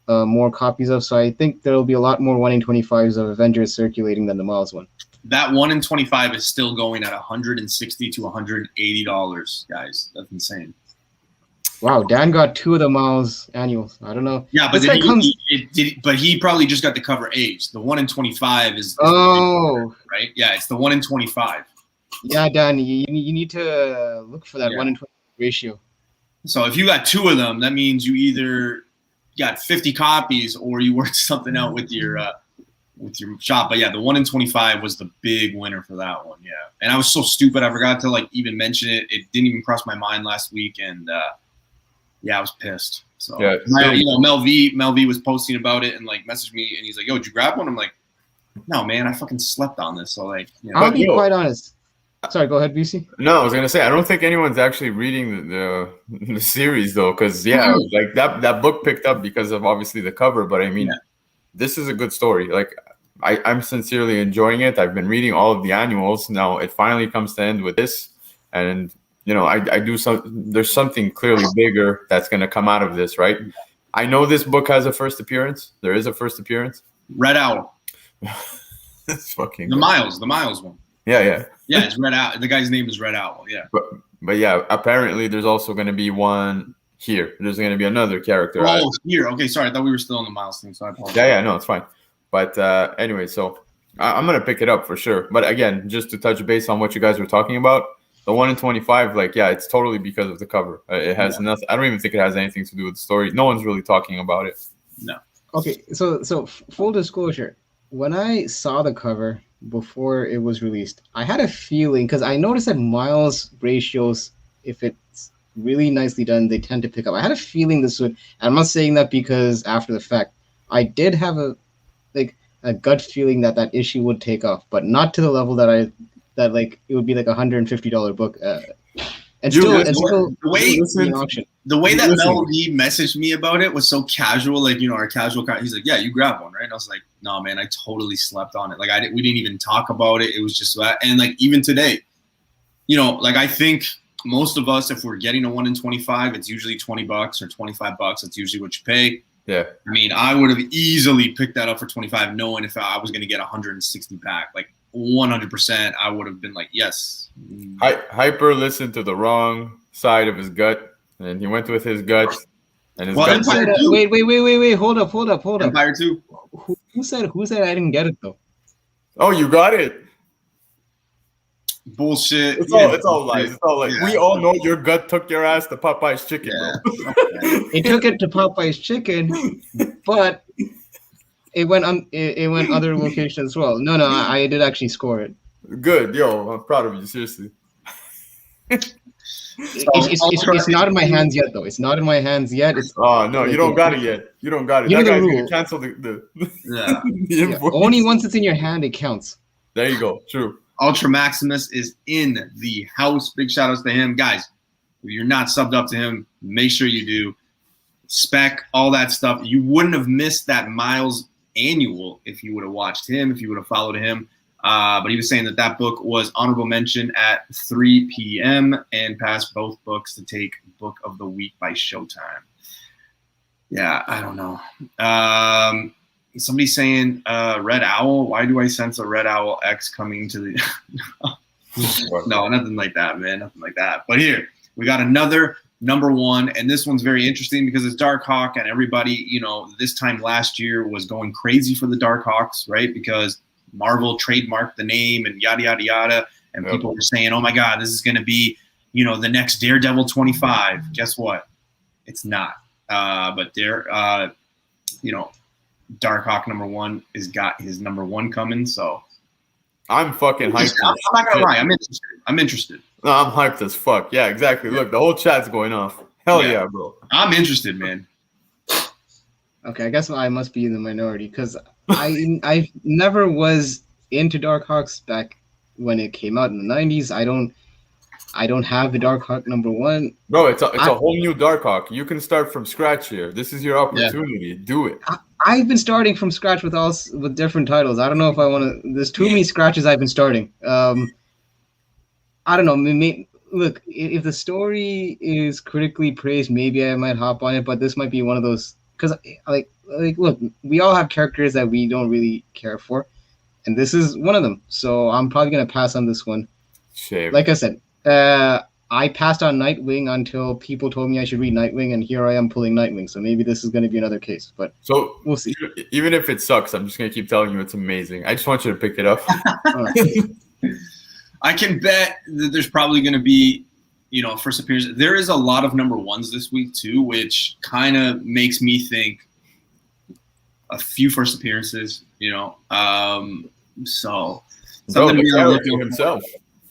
more copies of. So I think there will be a lot more 1 in 25s of Avengers circulating than the Miles one. That 1 in 25 is still going at $160 to $180, guys. That's insane. Wow, Dan got 2 of the Miles annuals. I don't know. Yeah, but but he probably just got the cover A's. The 1 in 25 is right? Yeah, it's the 1 in 25. Yeah, Dan, you need to look for that 1 in 20 ratio. So if you got 2 of them, that means you either got 50 copies or you worked something out with your shop. But yeah, the 1 in 25 was the big winner for that one. Yeah, and I was so stupid, I forgot to even mention it. It didn't even cross my mind last week, and I was pissed. So Mel V was posting about it and messaged me, and he's like, "Yo, did you grab one?" I'm like, "No, man, I fucking slept on this." So I'll be quite honest. Sorry, go ahead, BC. No, I was gonna say I don't think anyone's actually reading the series though, because that book picked up because of obviously the cover. But I mean, this is a good story. Like I'm sincerely enjoying it. I've been reading all of the annuals. Now it finally comes to end with this, and I do some. There's something clearly bigger that's gonna come out of this, right? I know this book has a first appearance. There is a first appearance. Red Owl. It's fucking the Miles one. Yeah. Yeah, it's Red Owl. The guy's name is Red Owl. Yeah. But yeah, apparently there's also going to be one here. There's going to be another character. Oh, here. Okay, sorry. I thought we were still on the Miles thing, so I apologize. Yeah, no, it's fine. But anyway, so I'm going to pick it up for sure. But again, just to touch base on what you guys were talking about, the 1 in 25, like, yeah, it's totally because of the cover. It has nothing. I don't even think it has anything to do with the story. No one's really talking about it. No. Okay, so full disclosure, when I saw the cover before it was released, I had a feeling, because I noticed that Miles ratios, if it's really nicely done, they tend to pick up. I had a feeling this would. I'm not saying that because after the fact. I did have a gut feeling that issue would take off, but not to the level that it would be like $150 book. And still the way that Melody messaged me about it was so casual, like, our casual. He's like, "Yeah, you grab one, right?" And I was like, "No, man, I totally slept on it. Like, we didn't even talk about it. It was just that." And like even today, like I think most of us, if we're getting a 1 in 25, it's usually $20 or $25. That's usually what you pay. Yeah. I mean, I would have easily picked that up for 25, knowing if I was going to get 160 back. Like 100%, I would have been like, yes. Hyper listened to the wrong side of his gut, and he went with his gut. And his gut Empire wait, hold up. Empire 2. Who said I didn't get it though? Oh, you got it. Bullshit. It's all lies. It's all like we all know your gut took your ass to Popeye's chicken, bro. It took it to Popeye's chicken, but it went other locations as well. No, I did actually score it. Good, yo, I'm proud of you, seriously. It's not in my hands yet, though. It's not in my hands yet. No, you don't got it yet. You don't got it. You know that guy's the gonna rule. cancel the Only once it's in your hand, it counts. There you go. True. Ultra Maximus is in the house. Big shout outs to him. Guys, if you're not subbed up to him, make sure you do. Spec, all that stuff. You wouldn't have missed that Miles annual if you would have watched him, if you would have followed him. But he was saying that book was honorable mention at 3 p.m. and passed both books to take Book of the Week by Showtime. Yeah, I don't know. Somebody's saying Red Owl. Why do I sense a Red Owl X coming to the No, nothing like that, man. Nothing like that. But here, we got another number one, and this one's very interesting because it's Dark Hawk, and everybody, this time last year was going crazy for the Dark Hawks, right? Because Marvel trademarked the name and yada, yada, yada. And people were saying, oh, my God, this is going to be, the next Daredevil 25. Guess what? It's not. But Dark Hawk number one has got his number one coming, so I'm fucking hyped. I'm not gonna lie, I'm interested. No, I'm hyped as fuck. Yeah, exactly. Look, the whole chat's going off. Hell yeah, bro. I'm interested, man. Okay, I guess I must be in the minority because I never was into Dark Hawks back when it came out in the 90s. I don't have the Dark Hawk number one. Bro, it's a whole new Dark Hawk. You can start from scratch here. This is your opportunity. Yeah. Do it. I've been starting from scratch with different titles. I don't know if I want to. There's too many scratches I've been starting. I don't know. Look, if the story is critically praised, maybe I might hop on it. But this might be one of those because, look, we all have characters that we don't really care for, and this is one of them. So I'm probably gonna pass on this one. Shame. Like I said, I passed on Nightwing until people told me I should read Nightwing, and here I am pulling Nightwing. So maybe this is going to be another case, but we'll see. Even if it sucks, I'm just going to keep telling you it's amazing. I just want you to pick it up. I can bet that there's probably going to be, first appearance. There is a lot of number ones this week too, which kind of makes me think a few first appearances. So something to be looking himself.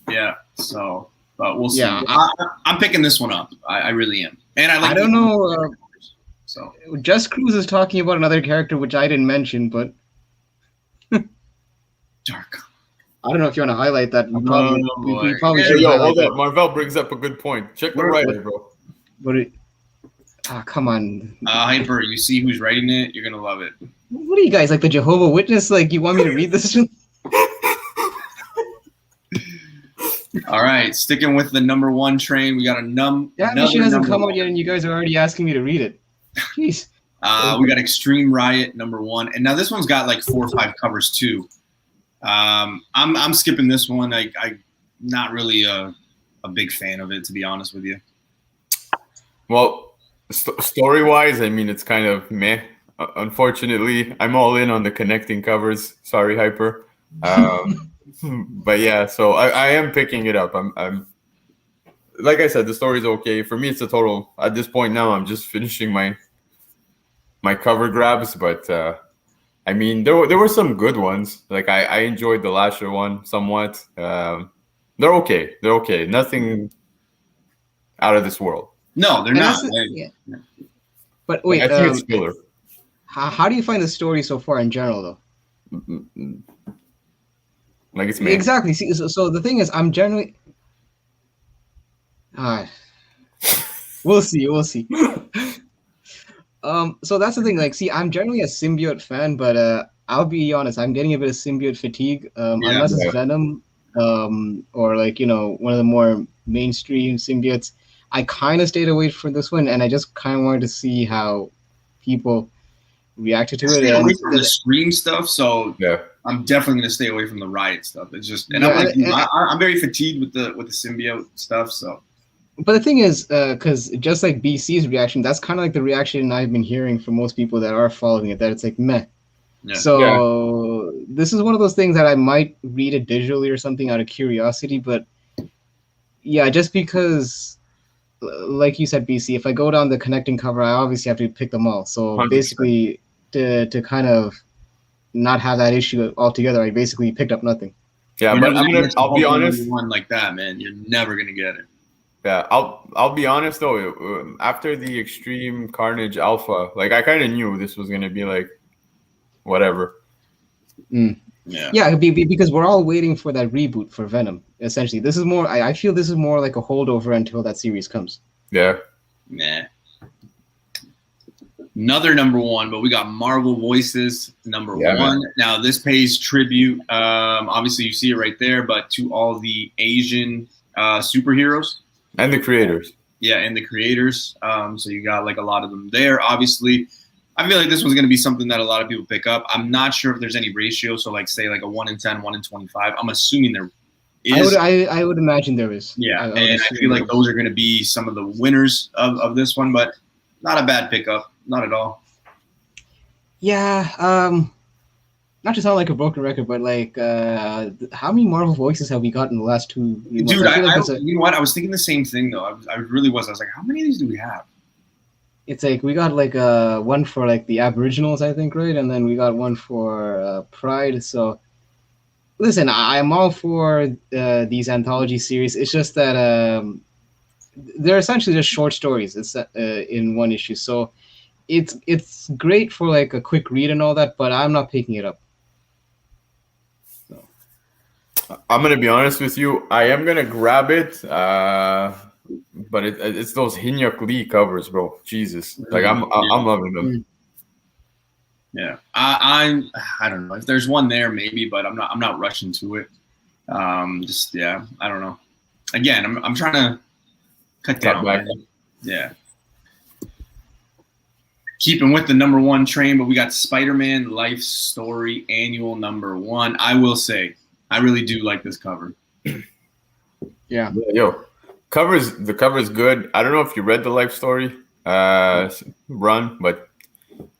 Yeah. So. But we'll see. Yeah, I'm picking this one up. I really am. And I don't know. So Just Cruz is talking about another character which I didn't mention, but Dark. I don't know if you want to highlight that. We probably should. Yo, hold up. Marvel brings up a good point. Check the writer, bro. But come on. Hyper, you see who's writing it? You're gonna love it. What are you guys, like the Jehovah's Witness? Like you want me to read this? All right, sticking with the number one train, we got That mission hasn't come out yet, and you guys are already asking me to read it. Jeez. We got Extreme Riot number one, and now this one's got like 4 or 5 covers too. I'm skipping this one. I'm not really a big fan of it, to be honest with you. Well, story-wise, I mean, it's kind of meh. Unfortunately, I'm all in on the connecting covers. Sorry, Hyper. But yeah, so I am picking it up. I'm like I said, the story's okay. For me, it's a total. At this point now, I'm just finishing my cover grabs. But I mean, there were some good ones. Like I enjoyed the Lasher one somewhat. They're okay. They're okay. Nothing out of this world. No, they're And not. yeah. But wait, I think it's filler. how do you find the story so far in general, though? Like it's made. Exactly. See, so the thing is, I'm generally. We'll see. We'll see. So that's the thing. Like, see, I'm generally a symbiote fan, but I'll be honest, I'm getting a bit of symbiote fatigue. Unless it's Venom, or like one of the more mainstream symbiotes. I kind of stayed away from this one, and I just kind of wanted to see how people reacted to it. Stay away from the Scream stuff, so Yeah. I'm definitely gonna stay away from the Riot stuff. It's just, and I'm very fatigued with the symbiote stuff. So, but the thing is, because just like BC's reaction, that's kind of like the reaction I've been hearing from most people that are following it. That it's like meh. Yeah. So this is one of those things that I might read it digitally or something out of curiosity, but yeah, just because, like you said, BC, if I go down the connecting cover, I obviously have to pick them all. So 100%. basically, to kind of not have that issue altogether, I basically picked up nothing. Yeah, but I'll be honest. One like that, man, you're never gonna get it. Yeah, I'll be honest though. After the Extreme Carnage Alpha, like I kind of knew this was gonna be like, whatever. Yeah, because we're all waiting for that reboot for Venom. Essentially, this is more. I feel this is more like a holdover until that series comes. Yeah. Nah. Another number one, but we got Marvel Voices number one. Man. Now this pays tribute. Obviously, you see it right there, but to all the Asian superheroes and the creators. Yeah, and the creators. So you got like a lot of them there. Obviously, I feel like this one's going to be something that a lot of people pick up. I'm not sure if there's any ratio. So like say like a 1 in 10, 1 in 25. I'm assuming there is. I would imagine there is. Yeah, and I feel like those are going to be some of the winners of this one, but not a bad pickup. Not at all. Yeah. Not to sound like a broken record, but like, how many Marvel voices have we got in the last 2 months? Dude, you know what? I was thinking the same thing though. I really was. I was like, how many of these do we have? It's like we got like one for like the Aboriginals, I think, right? And then we got one for Pride. So, listen, I'm all for these anthology series. It's just that they're essentially just short stories. It's in one issue, so it's great for like a quick read and all that. But I'm not picking it up. So. I'm gonna be honest with you. I am gonna grab it. But it's those Hinyuk Lee covers, bro. Jesus, like I'm loving them. Yeah, I don't know if there's one there, maybe, but I'm not rushing to it. Just I don't know. Again, I'm trying to cut down. Yeah. Keeping with the number one train, but we got Spider-Man Life Story Annual number 1. I will say, I really do like this cover. Yeah. Yo. The cover is good. I don't know if you read the Life Story run, but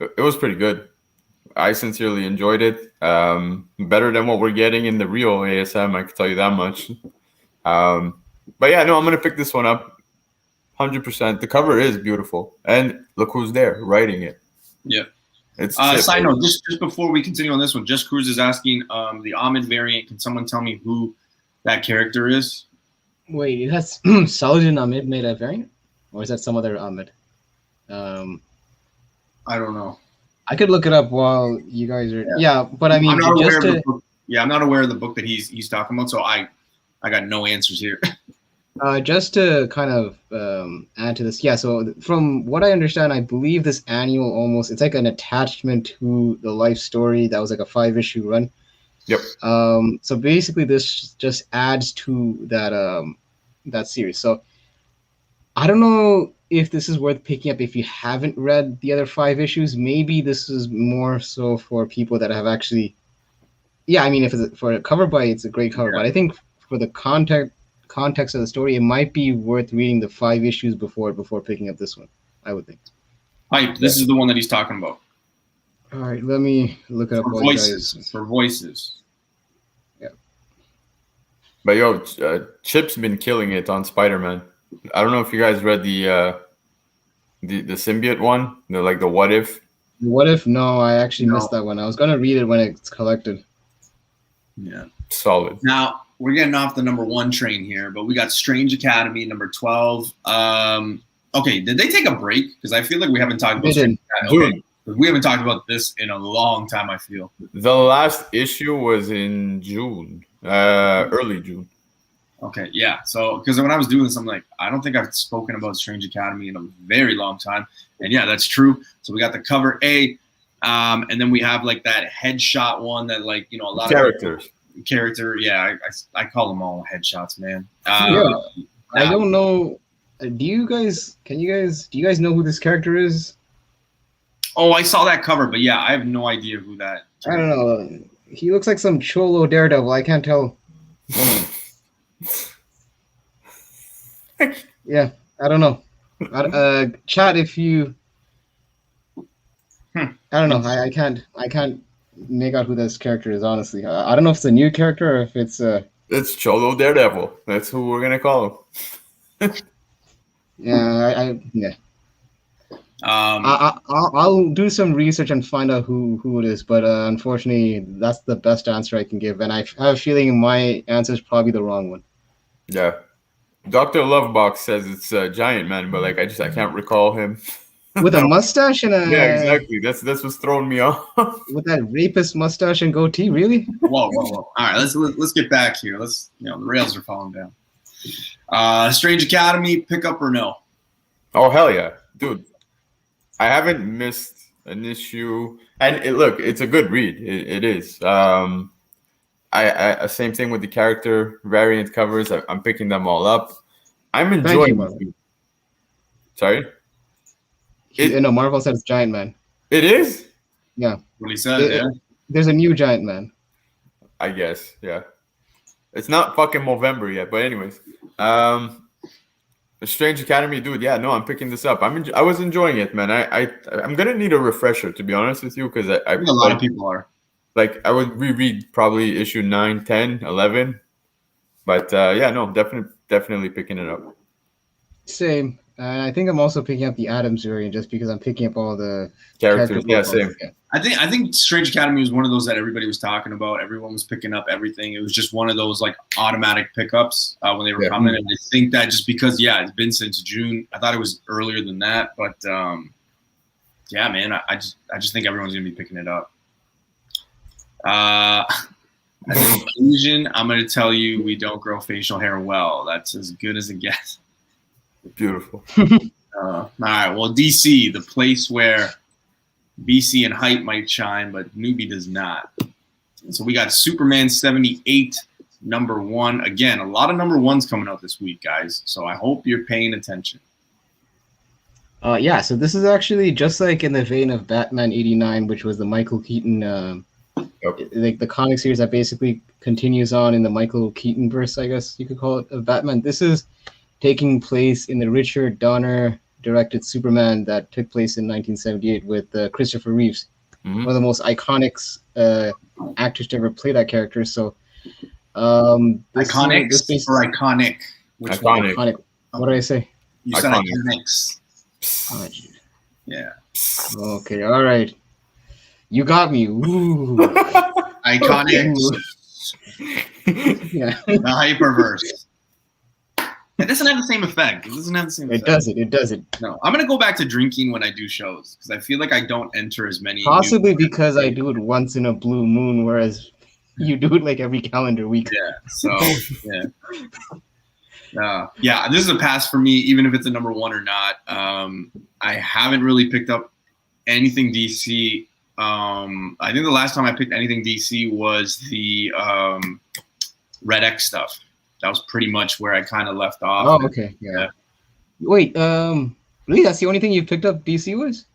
it was pretty good. I sincerely enjoyed it. Better than what we're getting in the real ASM, I can tell you that much. But yeah, no, I'm gonna pick this one up 100%. The cover is beautiful, and look who's there writing it. Yeah. It's side note, just before we continue on this one, Just Cruz is asking the Ahmed variant. Can someone tell me who that character is? Wait, that's Saladin Ahmed made that variant? Or is that some other Ahmed? I don't know. I could look it up while you guys are... Yeah, but I mean... I'm not aware of the book that he's talking about, so I got no answers here. Just to kind of add to this, so from what I understand, I believe this annual it's like an attachment to the Life Story that was like a 5-issue run. Yep. So basically, this just adds to that series. So I don't know if this is worth picking up if you haven't read the other 5 issues. Maybe this is more so for people that have actually Yeah, I mean, if it's for a cover by, it's a great cover. But I think for the context of the story, it might be worth reading the 5 issues before picking up this one. I would think. Hype. This is the one that he's talking about. All right, let me look it up. For voices. For voices. Yeah. But yo, Chip's been killing it on Spider-Man. I don't know if you guys read the symbiote one, the what if. What if? No, I actually missed that one. I was gonna read it when it's collected. Yeah. Solid. Now we're getting off the number 1 train here, but we got Strange Academy number 12. Okay, did they take a break? Because I feel like we haven't talked about Strange Academy. Okay. We haven't talked about this in a long time, I feel. The last issue was in June, early June. Okay, yeah. So, because when I was doing this, I'm like, I don't think I've spoken about Strange Academy in a very long time. And yeah, that's true. So we got the cover A, and then we have like that headshot one that like, a lot characters. of character. Yeah, I call them all headshots, man. Yeah, I don't know. Do you guys know who this character is? Oh, I saw that cover, but yeah, I have no idea who that. I don't know. He looks like some cholo daredevil. I can't tell. Yeah, I don't know. Chat if you. I don't know. I can't make out who this character is. Honestly, I don't know if it's a new character or if it's. It's Cholo Daredevil. That's who we're gonna call him. Yeah, yeah. I'll do some research and find out who it is, but unfortunately, that's the best answer I can give, and I have a feeling my answer is probably the wrong one. Yeah, Dr. Lovebox says it's Giant Man, but like I can't recall him with a mustache and a yeah, exactly. That's what's throwing me off. With that rapist mustache and goatee, really? Whoa! All right, let's get back here. The rails are falling down. Strange Academy, pick up or no? Oh hell yeah, dude! I haven't missed an issue, and it's a good read. It is. I same thing with the character variant covers. I'm picking them all up. I'm enjoying it. Sorry? Marvel said it's Giant Man. It is? Yeah. What he said, There's a new Giant Man. I guess, yeah. It's not fucking Movember yet, but anyways. The Strange Academy, dude. Yeah, no, I'm picking this up. I was enjoying it, man. I'm gonna need a refresher, to be honest with you, because I think a lot of people are. Like, I would reread probably issue 9, 10, 11. But yeah, no, definitely picking it up. Same. I think I'm also picking up the Adams variant just because I'm picking up all the characters. Yeah, same. Yeah. I think Strange Academy was one of those that everybody was talking about. Everyone was picking up everything. It was just one of those like automatic pickups when they were coming. And I think that just because it's been since June. I thought it was earlier than that, but yeah, man, I just think everyone's gonna be picking it up. As a conclusion, I'm gonna tell you we don't grow facial hair well. That's as good as it gets. Beautiful. All right. Well, DC, the place where BC and Hype might shine, but Newbie does not. So we got Superman 78, number 1. Again, a lot of number 1s coming out this week, guys. So I hope you're paying attention. Yeah, so this is actually just like in the vein of Batman 89, which was the Michael Keaton, like the comic series that basically continues on in the Michael Keaton verse, I guess you could call it, of Batman. This is taking place in the Richard Donner directed Superman that took place in 1978 with Christopher Reeves, one of the most iconic actors to ever play that character. So, iconic or iconic? Which iconic. Iconic. What did I say? You said iconics. Oh, yeah. Okay. All right. You got me. Ooh. Iconic. Yeah. The Hyperverse. It doesn't have the same effect. It doesn't. No, I'm gonna go back to drinking when I do shows because I feel like I don't enter as many. Possibly because I do it once in a blue moon, whereas you do it like every calendar week. Yeah. So yeah. This is a pass for me, even if it's a number 1 or not. I haven't really picked up anything DC. I think the last time I picked anything DC was the Red X stuff. That was pretty much where I kind of left off. Oh, okay. Yeah. Wait, really? That's the only thing you picked up DC was?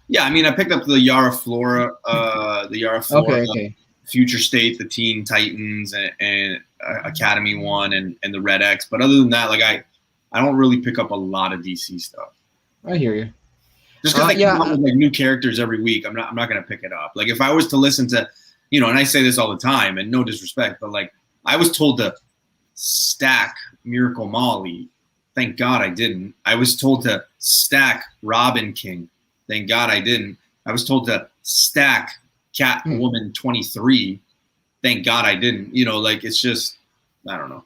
Yeah, I mean, I picked up the Yara Flora. Okay. Future State, the Teen Titans, and Academy One, and the Red X. But other than that, like I don't really pick up a lot of DC stuff. I hear you. Just because they come out with like new characters every week, I'm not gonna pick it up. Like if I was to listen to, and I say this all the time, and no disrespect, but like I was told to stack Miracle Molly. Thank God I didn't. I was told to stack Robin King. Thank God I didn't. I was told to stack Catwoman 23. Thank God I didn't. Like it's just, I don't know.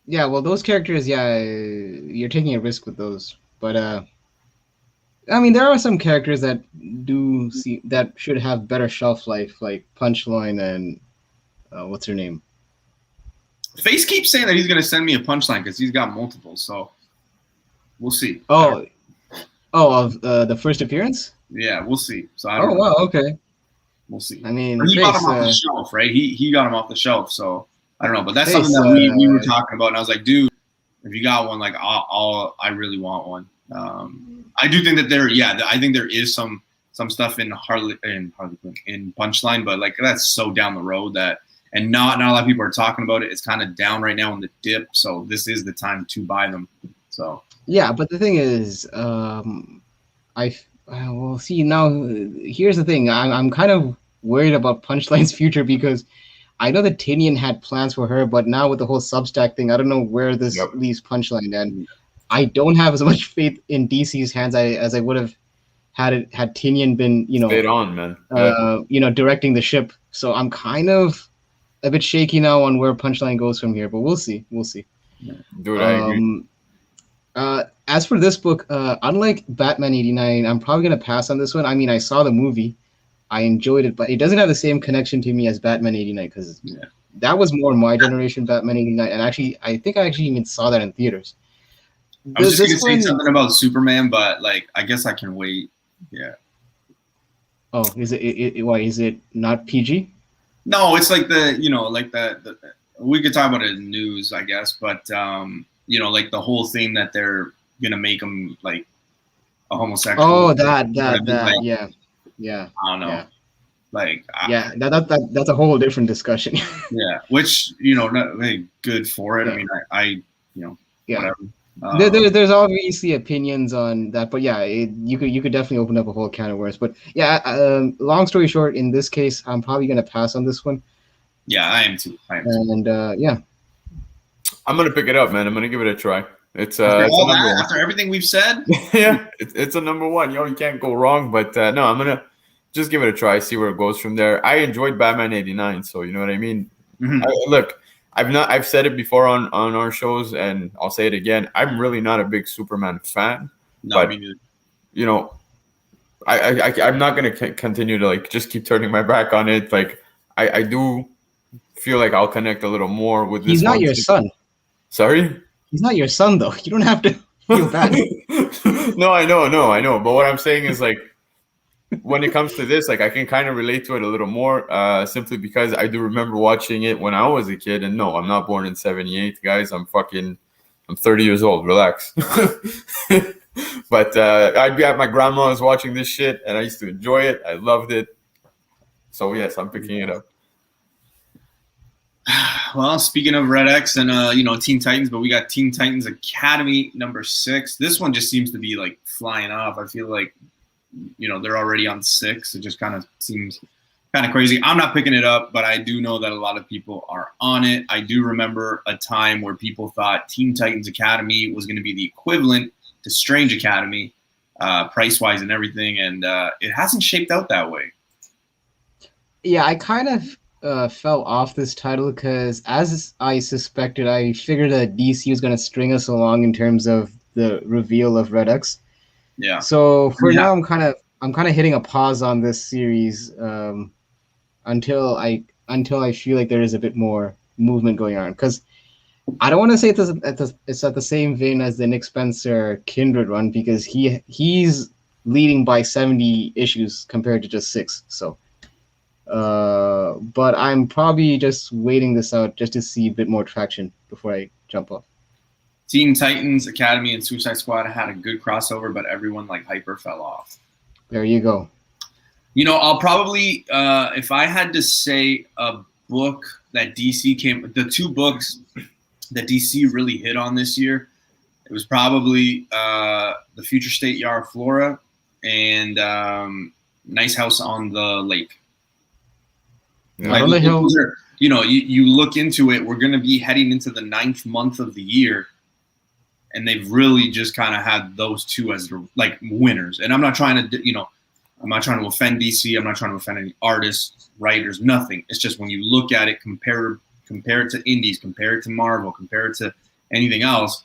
Yeah, well, those characters, you're taking a risk with those. But I mean, there are some characters that that should have better shelf life, like Punchline and what's her name? Face keeps saying that he's gonna send me a Punchline because he's got multiple. So we'll see. Of the first appearance? Yeah, we'll see. So I don't know. Wow, okay. We'll see. I mean, he got him off the shelf, right? He got him off the shelf. So I don't know, but that's something that we were talking about, and I was like, dude, if you got one, like, I really want one. I do think that I think there is some stuff in in Punchline, but like that's so down the road and not a lot of people are talking about it. It's kind of down right now in the dip, so this is the time to buy them. So yeah, but the thing is, well, see now. Here's the thing. I'm kind of worried about Punchline's future because I know that Tinian had plans for her, but now with the whole Substack thing, I don't know where this leaves Punchline, and I don't have as much faith in DC's hands as I would have had Tinian been, stayed on, man. Directing the ship. So I'm kind of a bit shaky now on where Punchline goes from here, but we'll see. Dude, I agree. As for this book, unlike Batman 89, I'm probably gonna pass on this one. I mean, I saw the movie, I enjoyed it, but it doesn't have the same connection to me as Batman 89 because that was more my generation, Batman 89, and actually, I think I even saw that in theaters. I was just gonna say something about Superman, but like, I guess I can wait. Yeah. Oh, is it? Why is it not PG? No, it's like the we could talk about it in the news, I guess, but like the whole thing that they're gonna make him like a homosexual. Oh, that, yeah. I don't know. Yeah. Like that's a whole different discussion. Yeah, which not really good for it. Yeah. I mean, whatever. There's obviously opinions on that, but yeah, you could definitely open up a whole can of worms. But yeah, long story short, in this case, I'm probably gonna pass on this one. Yeah, I am too. And yeah, I'm gonna pick it up, man. I'm gonna give it a try. It's after everything we've said. Yeah, it's a number one. You can't go wrong. But no, I'm gonna just give it a try, see where it goes from there. I enjoyed Batman 89, so you know what I mean. Mm-hmm. Look, I've said it before on our shows, and I'll say it again. I'm really not a big Superman fan. No, but me neither. I'm not gonna continue to like just keep turning my back on it. Like I do feel like I'll connect a little more with this. He's not your son. Sorry? He's not your son, though. You don't have to feel bad. No, I know. But what I'm saying is, like, when it comes to this, like, I can kind of relate to it a little more simply because I do remember watching it when I was a kid. And no, I'm not born in 78, guys. I'm 30 years old. Relax. But I'd be at my grandma's watching this shit, and I used to enjoy it. I loved it. So, yes, I'm picking it up. Well, speaking of Red X and Teen Titans, but we got Teen Titans Academy number 6. This one just seems to be like flying off. I feel like they're already on 6. It just kind of seems kind of crazy. I'm not picking it up, but I do know that a lot of people are on it. I do remember a time where people thought Teen Titans Academy was going to be the equivalent to Strange Academy, price-wise and everything, and it hasn't shaped out that way. Yeah, I kind of fell off this title because, as I suspected, I figured that DC was going to string us along in terms of the reveal of Red X. Yeah. So for now, I'm kind of hitting a pause on this series until I feel like there is a bit more movement going on. Because I don't want to say it's at the same vein as the Nick Spencer Kindred run, because he's leading by 70 issues compared to just 6. So. But I'm probably just waiting this out just to see a bit more traction before I jump off. Teen Titans Academy and Suicide Squad had a good crossover, but everyone like hyper fell off. There you go. You know, I'll probably, if I had to say a book that DC the 2 books that DC really hit on this year, it was probably The Future State Yara Flora and Nice House on the Lake. Yeah. Like, those are, you know, you look into it, we're going to be heading into the 9th month of the year, and they've really just kind of had those 2 as like winners. And I'm not trying to, you know, I'm not trying to offend DC. I'm not trying to offend any artists, writers, nothing. It's just when you look at it, compare it to indies, compare it to Marvel, compare it to anything else,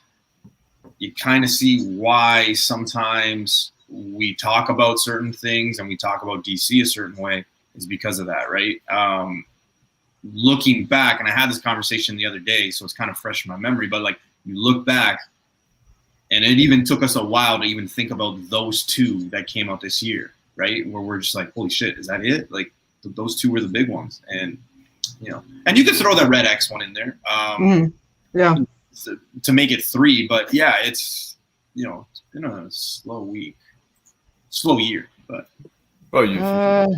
you kind of see why sometimes we talk about certain things and we talk about DC a certain way is because of that, right? Looking back, and I had this conversation the other day, so it's kind of fresh in my memory, but like you look back, and it even took us a while to even think about those 2 that came out this year, right? Where we're just like, holy shit, is that it? Like those 2 were the big ones. And, you know, and you could throw that Red X one in there. Yeah. To make it 3, but yeah, it's, you know, it's been a slow year, but. Oh, you. How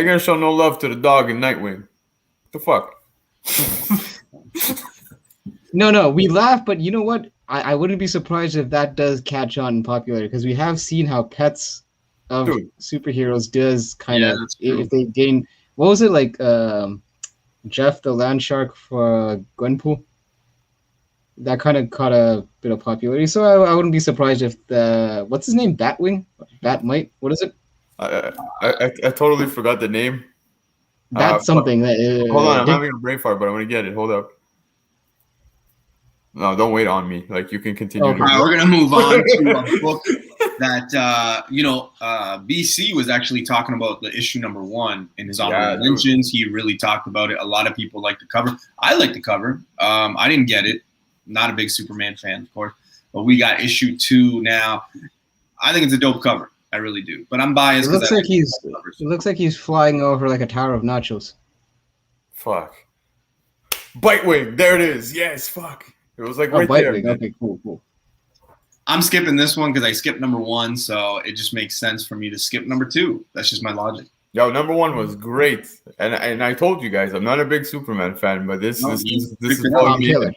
you gonna show no love to the dog in Nightwing? What the fuck? No, we laugh, but you know what? I wouldn't be surprised if that does catch on in popularity, because we have seen how pets of superheroes does kind of, if they gain, what was it, like Jeff the land shark for Gwenpool? That kind of caught a bit of popularity, so I wouldn't be surprised if what's his name, Batwing, Batmite, what is it? I totally forgot the name. That's something that. Hold on, I'm having a brain fart, but I'm gonna get it. Hold up. No, don't wait on me. Like, you can continue. Okay. All right, we're gonna move on to a book that BC was actually talking about the issue #1 in his honorable mentions. He really talked about it. A lot of people like the cover. I like the cover. I didn't get it. Not a big Superman fan, of course, but we got issue 2 now. I think it's a dope cover. I really do, but I'm biased. It looks like he's flying over like a tower of nachos. Fuck. Bitewing, there it is. Yes, fuck. It was like right there. Okay, cool. I'm skipping this one because I skipped #1, so it just makes sense for me to skip #2. That's just my logic. Yo, #1 was great, and I told you guys I'm not a big Superman fan, but this is Tom Taylor.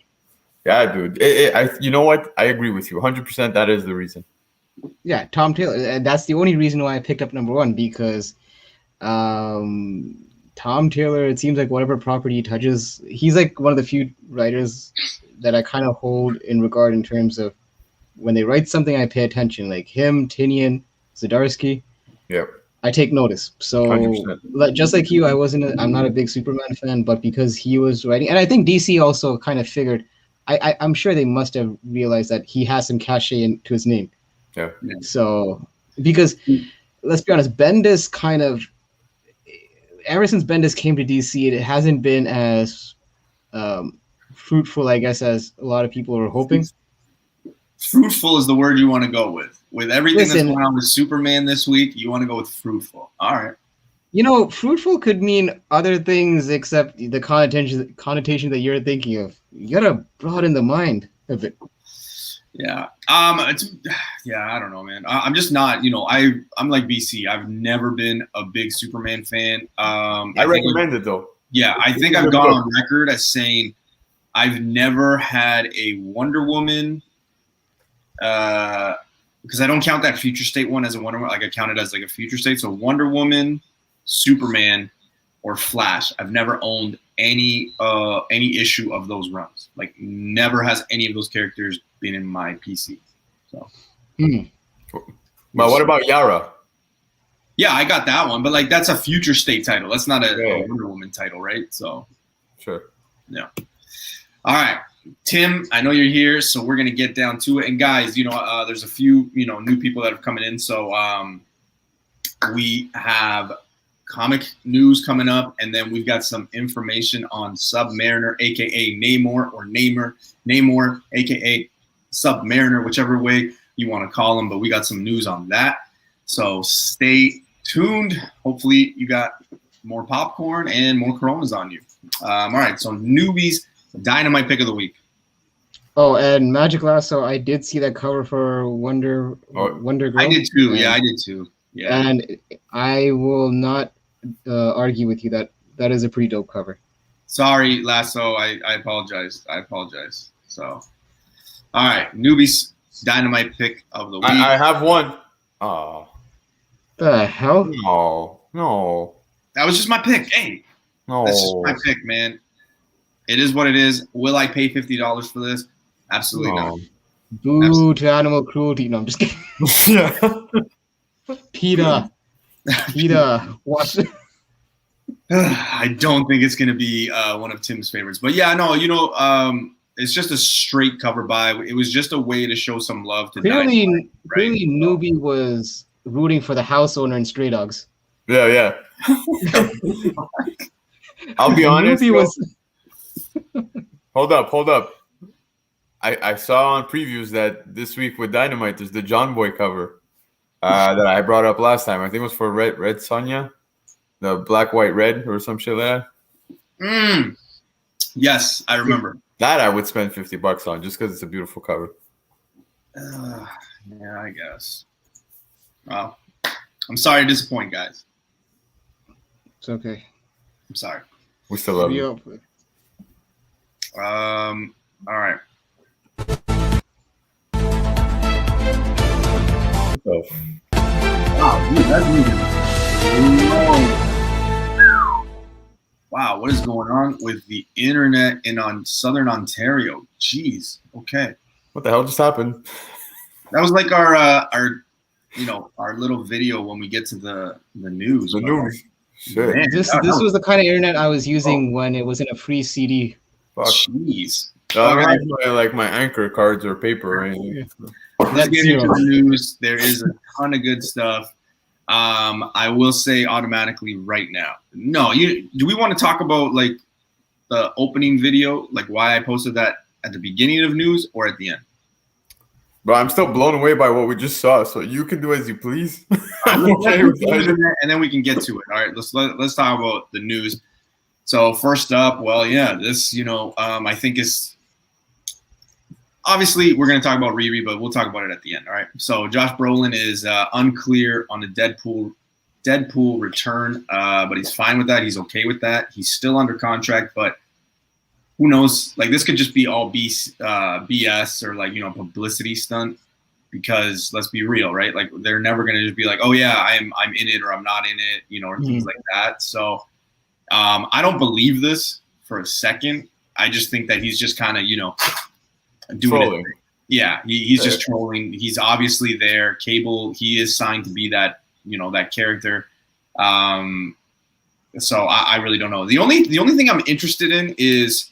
Yeah, dude. You know what? I agree with you 100%. That is the reason. Yeah, Tom Taylor. And that's the only reason why I picked up #1, because Tom Taylor, it seems like whatever property he touches, he's like one of the few writers that I kind of hold in regard in terms of when they write something, I pay attention. Like him, Tinian, Zdarsky. Yep. I take notice. So 100%. Just like you, I'm not a big Superman fan, but because he was writing, and I think DC also kind of figured, I'm sure they must have realized that he has some cachet into his name. Yeah. So, because let's be honest, Bendis kind of, ever since Bendis came to DC, it hasn't been as fruitful, I guess, as a lot of people were hoping. Fruitful is the word you want to go with. With everything that's going on with Superman this week, you want to go with fruitful. All right. You know, fruitful could mean other things except the connotation that you're thinking of. You gotta broaden the mind a bit. Yeah. I don't know, man. I'm just not, I'm like BC. I've never been a big Superman fan. I recommend it though. Yeah, I think I've gone on record as saying I've never had a Wonder Woman, because I don't count that Future State one as a Wonder Woman. Like, I count it as like a Future State. So Wonder Woman, Superman, or Flash. I've never owned any issue of those runs. Like, never has any of those characters been in my PC. So, but what about Yara? Yeah, I got that one, but like, that's a Future State title. That's not a Wonder Woman title, right? So, sure. Yeah. All right, Tim, I know you're here, so we're gonna get down to it. And guys, there's a few new people that have coming in. So we have comic news coming up, and then we've got some information on Submariner, aka Namor, or Namor, aka Submariner, whichever way you want to call him. But we got some news on that, so stay tuned. Hopefully you got more popcorn and more Coronas on you. All right, so Newbie's Dynamite pick of the week. Oh, and Magic Lasso, I did see that cover for Wonder Girl. I did too. Yeah, I did too. Yeah. And I will not argue with you that that is a pretty dope cover. Sorry, Lasso. I apologize. I apologize. So, all right, Newbie's dynamite pick of the week. I have one. Oh. The hell? No. That was just my pick. Hey, No. that's just my pick, man. It is what it is. Will I pay $50 for this? Absolutely not. Boo Absolutely. to animal cruelty. No, I'm just kidding. Yeah. PETA. Watch it. I don't think it's going to be one of Tim's favorites. But yeah, no, it's just a straight cover buy. It was just a way to show some love to Clearly, right? Newbie was rooting for the house owner in Stray Dogs. Yeah. I'll be honest. Newbie was... Hold up. I saw on previews that this week with Dynamite there's the John Boy cover that I brought up last time. I think it was for Red Sonja, the black, white, red or some shit like that. Yes, I remember. That I would spend $50 on just because it's a beautiful cover. Yeah, I guess. Well, I'm sorry to disappoint, guys. It's okay. I'm sorry. We still love you. All right. Wow, dude, that's moving. Wow, what is going on with the internet on Southern Ontario? Jeez. Okay. What the hell just happened? That was like our little video when we get to the news. The news. Shit. Man, This was the kind of internet I was using when it was in a free CD. Fuck. Jeez. I don't have my anchor cards or paper or anything. Let's get into the news. There is a ton of good stuff. I will say automatically right now. No, do we want to talk about like the opening video, like why I posted that at the beginning of news or at the end? But I'm still blown away by what we just saw. So you can do as you please. And then we can get to it. All right, let's talk about the news. So first up, well, yeah, this I think is obviously we're going to talk about Riri, but we'll talk about it at the end. All right. So Josh Brolin is unclear on the Deadpool return, but he's fine with that. He's okay with that. He's still under contract, but who knows? Like this could just be all BS or publicity stunt. Because let's be real, right? Like they're never going to just be like, oh yeah, I'm in it or I'm not in it, or things like that. So I don't believe this for a second. I just think that he's just kind of doing trolling. It. Yeah, he's just trolling. He's obviously there. Cable, he is signed to be that that character. So I really don't know. The only thing I'm interested in is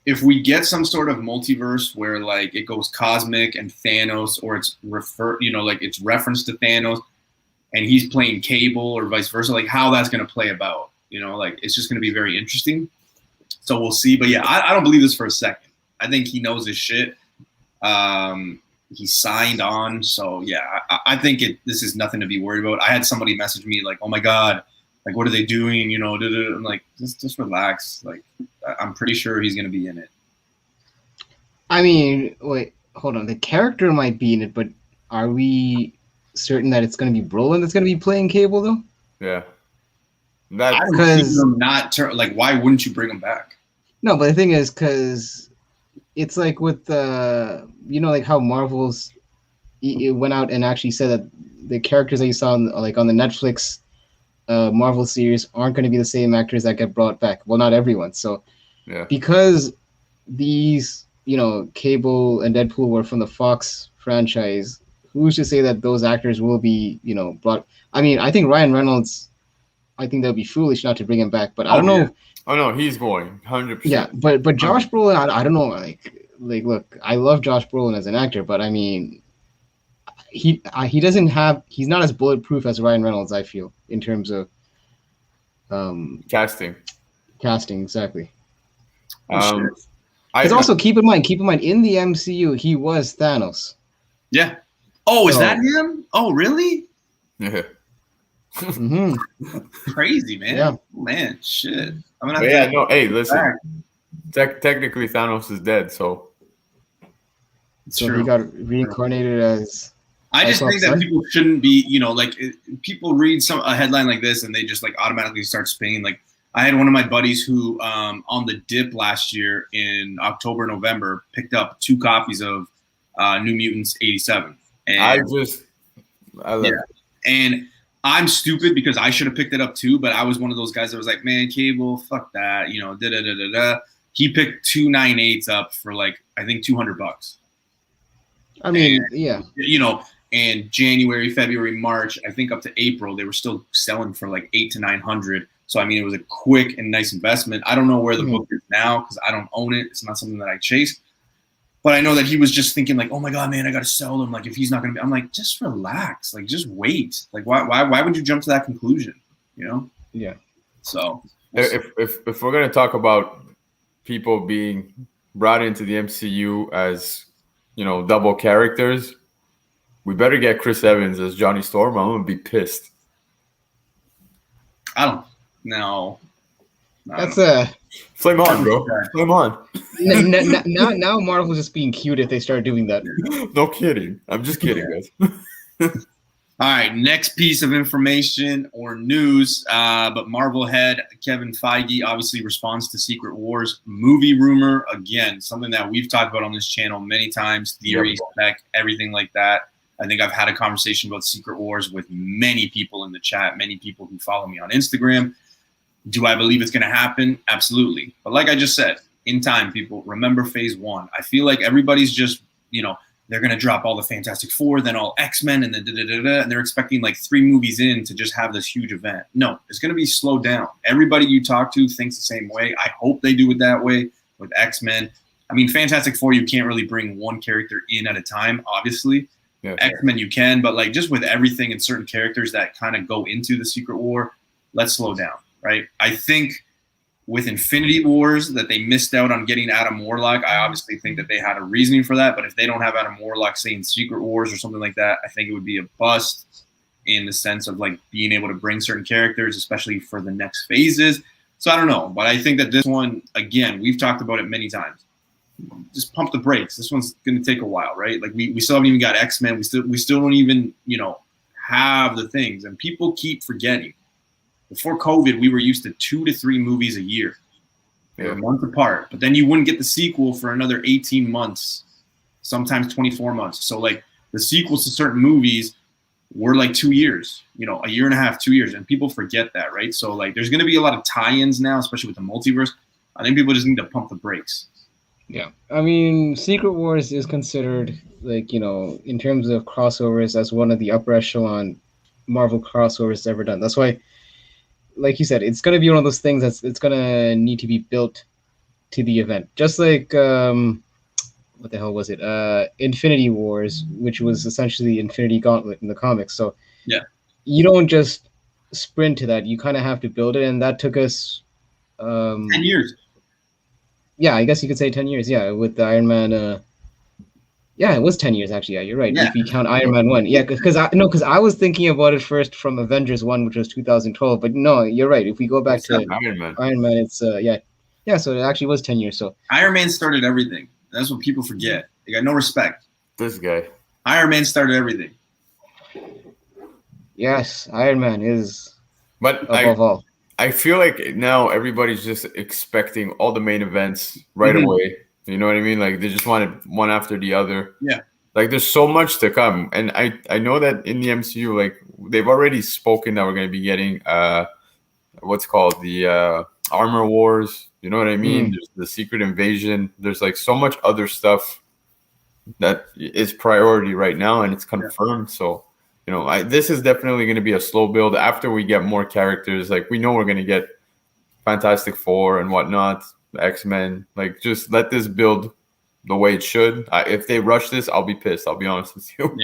if we get some sort of multiverse where like it goes cosmic and Thanos, or it's it's reference to Thanos, and he's playing Cable or vice versa, like how that's going to play about. It's just going to be very interesting. So we'll see. But yeah, I don't believe this for a second. I think he knows his shit. He signed on. So yeah, I think this is nothing to be worried about. I had somebody message me like, oh my God, like what are they doing? I'm like, just relax. Like I'm pretty sure he's going to be in it. I mean, wait, hold on. The character might be in it, but are we certain that it's going to be Brolin that's going to be playing Cable though? Yeah. I don't see them not why wouldn't you bring him back? No, but the thing is, because it's like with like how Marvel's it went out and actually said that the characters that you saw on the Netflix Marvel series aren't going to be the same actors that get brought back. Well, not everyone. So yeah, because these Cable and Deadpool were from the Fox franchise, who's to say that those actors will be brought? I mean, I think Ryan Reynolds. I think that would be foolish not to bring him back, but I don't know. Yeah. Oh no, he's going 100%. Yeah, but Josh Brolin, I don't know. Like, look, I love Josh Brolin as an actor, but I mean, he's not as bulletproof as Ryan Reynolds. I feel in terms of casting, exactly. Because also keep in mind, in the MCU, he was Thanos. Yeah. Oh, is that him? Oh, really? Yeah. Mm-hmm. Crazy, man. Yeah. Man, shit. Hey, listen. Technically, Thanos is dead, so he got reincarnated as I just think that Sun. people shouldn't be, people read a headline like this and they just like automatically start spinning. Like I had one of my buddies who, on the dip last year in October, November, picked up 2 copies of New Mutants 87. And I love it. And I'm stupid because I should have picked it up too, but I was one of those guys that was like, man, Cable, fuck that, da da da da da. He picked 2 9/8s up for like I think $200. I mean, And January, February, March, I think up to April, they were still selling for like 800 to 900. So I mean, it was a quick and nice investment. I don't know where the book is now because I don't own it. It's not something that I chase. But I know that he was just thinking like, oh my God, man, I got to sell him. Like if he's not going to be, I'm like, just relax. Like just wait. Like why would you jump to that conclusion? Yeah. So if we're going to talk about people being brought into the MCU as, double characters, we better get Chris Evans as Johnny Storm. I'm going to be pissed. I don't know. That's flame on, bro. Flame on. Now Marvel's just being cute if they start doing that. No kidding. I'm just kidding, guys. All right, next piece of information or news, but Marvel head Kevin Feige obviously responds to Secret Wars movie rumor. Again, something that we've talked about on this channel many times, theories, spec, everything like that. I think I've had a conversation about Secret Wars with many people in the chat, many people who follow me on Instagram. Do I believe it's going to happen? Absolutely. But like I just said, in time, people, remember phase 1. I feel like everybody's just, they're going to drop all the Fantastic Four, then all X-Men, and then and they're expecting like 3 movies in to just have this huge event. No, it's going to be slowed down. Everybody you talk to thinks the same way. I hope they do it that way with X-Men. I mean, Fantastic Four, you can't really bring one character in at a time, obviously. Yeah, X-Men you can, but like just with everything and certain characters that kind of go into the Secret War, let's slow down, right? I think with Infinity Wars that they missed out on getting Adam Warlock. I obviously think that they had a reasoning for that, but if they don't have Adam Warlock, say in Secret Wars or something like that, I think it would be a bust in the sense of like being able to bring certain characters, especially for the next phases. So I don't know, but I think that this one, again, we've talked about it many times. Just pump the brakes. This one's going to take a while, right? Like we still haven't even got X-Men. We still don't even, have the things, and people keep forgetting. Before COVID, we were used to 2 to 3 movies a year. They were months apart, but then you wouldn't get the sequel for another 18 months, sometimes 24 months. So like the sequels to certain movies were like 2 years, a year and a half, 2 years, and people forget that, right? So like there's going to be a lot of tie-ins now, especially with the multiverse. I think people just need to pump the brakes. Yeah, I mean, Secret Wars is considered like, in terms of crossovers, as one of the upper echelon Marvel crossovers ever done. That's why, like you said, it's going to be one of those things it's going to need to be built to the event. Just like, what the hell was it? Infinity Wars, which was essentially Infinity Gauntlet in the comics. So yeah, you don't just sprint to that. You kind of have to build it. And that took us 10 years. Yeah, I guess you could say 10 years. Yeah, with the Iron Man. Yeah, it was 10 years actually. Yeah, you're right. Yeah. If you count Iron Man 1. Yeah, because I was thinking about it first from Avengers 1, which was 2012. But no, you're right. If we go back to Iron Man, it's yeah. So it actually was 10 years. So Iron Man started everything. That's what people forget. They got no respect. This guy. Iron Man started everything. Yes, Iron Man is above all. I feel like now everybody's just expecting all the main events right away. You know what I mean? Like they just want it one after the other. Yeah. Like there's so much to come. And I know that in the MCU, like they've already spoken that we're going to be getting what's called the Armor Wars. You know what I mean? There's the Secret Invasion. There's like so much other stuff that is priority right now, and it's confirmed. So, this is definitely going to be a slow build after we get more characters. Like we know we're going to get Fantastic Four and whatnot, X-Men. Like just let this build the way it should. If they rush this, I'll be pissed. I'll be honest with you.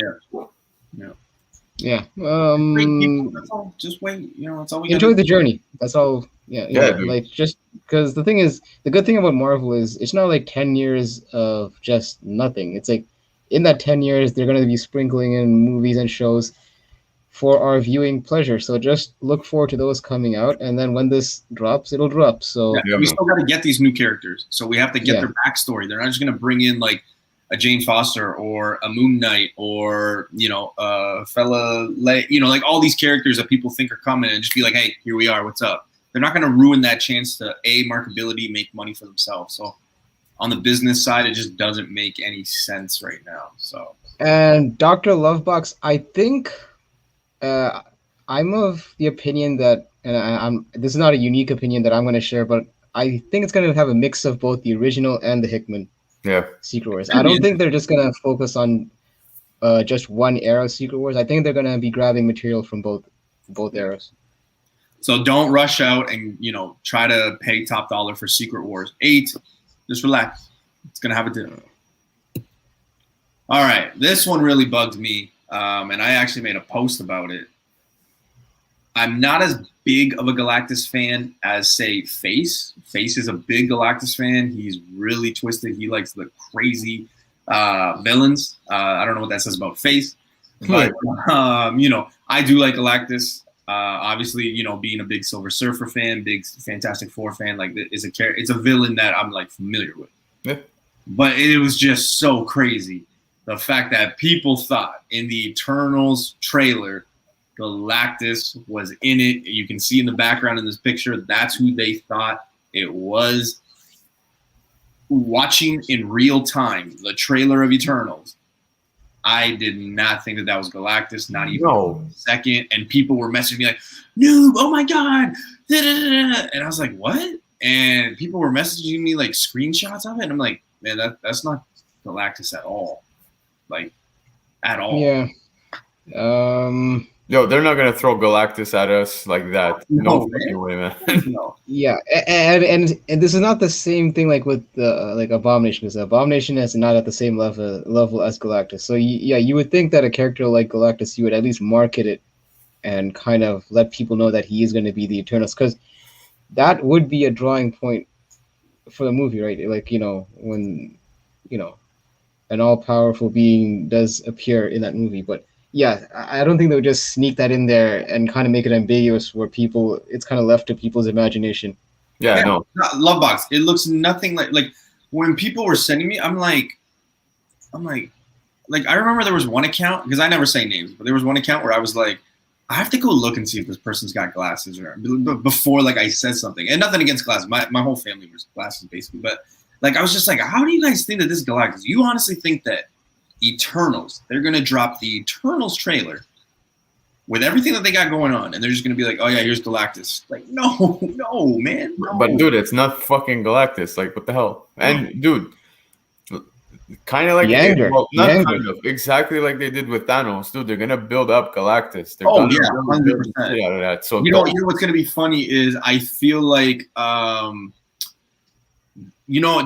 Yeah. That's all. Just wait. That's all we enjoy the journey. That's all. Yeah. Like just because the thing is, the good thing about Marvel is it's not like 10 years of just nothing. It's like in that 10 years, they're going to be sprinkling in movies and shows for our viewing pleasure. So just look forward to those coming out. And then when this drops, it'll drop. So we still got to get these new characters. So we have to get their backstory. They're not just going to bring in like a Jane Foster or a Moon Knight or, you know, you know, like all these characters that people think are coming and just be like, hey, here we are, what's up? They're not going to ruin that chance to markability, make money for themselves. So on the business side, it just doesn't make any sense right now. So, and Dr. Lovebox, I think I'm of the opinion that, and I'm this is not a unique opinion that I'm going to share, but I think it's going to have a mix of both the original and the Hickman Secret Wars. I don't think they're just going to focus on just one era of Secret Wars. I think they're going to be grabbing material from both eras. So don't rush out and, you know, try to pay top dollar for Secret Wars 8. Just relax. It's going to have a dinner. All right. This one really bugged me, and I actually made a post about it. I'm not as big of a Galactus fan as, say, Face. Face is a big Galactus fan. He's really twisted. He likes the crazy villains. I don't know what that says about Face. But, you know, I do like Galactus. Obviously, you know, being a big Silver Surfer fan, big Fantastic Four fan, like it's a villain that I'm like familiar with. Yeah. But it was just so crazy. The fact that people thought in the Eternals trailer, Galactus was in it. You can see in the background in this picture, that's who they thought it was. Watching in real time the trailer of Eternals, I did not think that was Galactus, not even a second. And people were messaging me like, "Noob, oh my god!" And I was like, "What?" And people were messaging me like screenshots of it, and I'm like, "Man, that's not Galactus at all, like at all." Yeah. Yo, they're not gonna throw Galactus at us like that. No way, man. No. Yeah, and this is not the same thing like with the like Abomination, because Abomination is not at the same level as Galactus. So yeah, you would think that a character like Galactus, you would at least market it and kind of let people know that he is going to be the Eternals, because that would be a drawing point for the movie, right? Like, you know, when, you know, an all-powerful being does appear in that movie. But yeah, I don't think they would just sneak that in there and kind of make it ambiguous where it's kind of left to people's imagination. Yeah, no. Lovebox. It looks nothing like when people were sending me, I'm like, I remember there was one account, because I never say names, but there was one account where I was like, I have to go look and see if this person's got glasses or before like I said something. And nothing against glasses. My whole family wears glasses basically. But like I was just like, how do you guys think that this is Galactus? You honestly think that Eternals, they're gonna drop the Eternals trailer with everything that they got going on, and they're just gonna be like, oh yeah, here's Galactus. Like, no, man. No. But dude, it's not fucking Galactus. Like, what the hell? And dude, kind of like exactly like they did with Thanos, dude. They're gonna build up Galactus. They're 100%. Out of that. So you know what's gonna be funny is I feel like you know,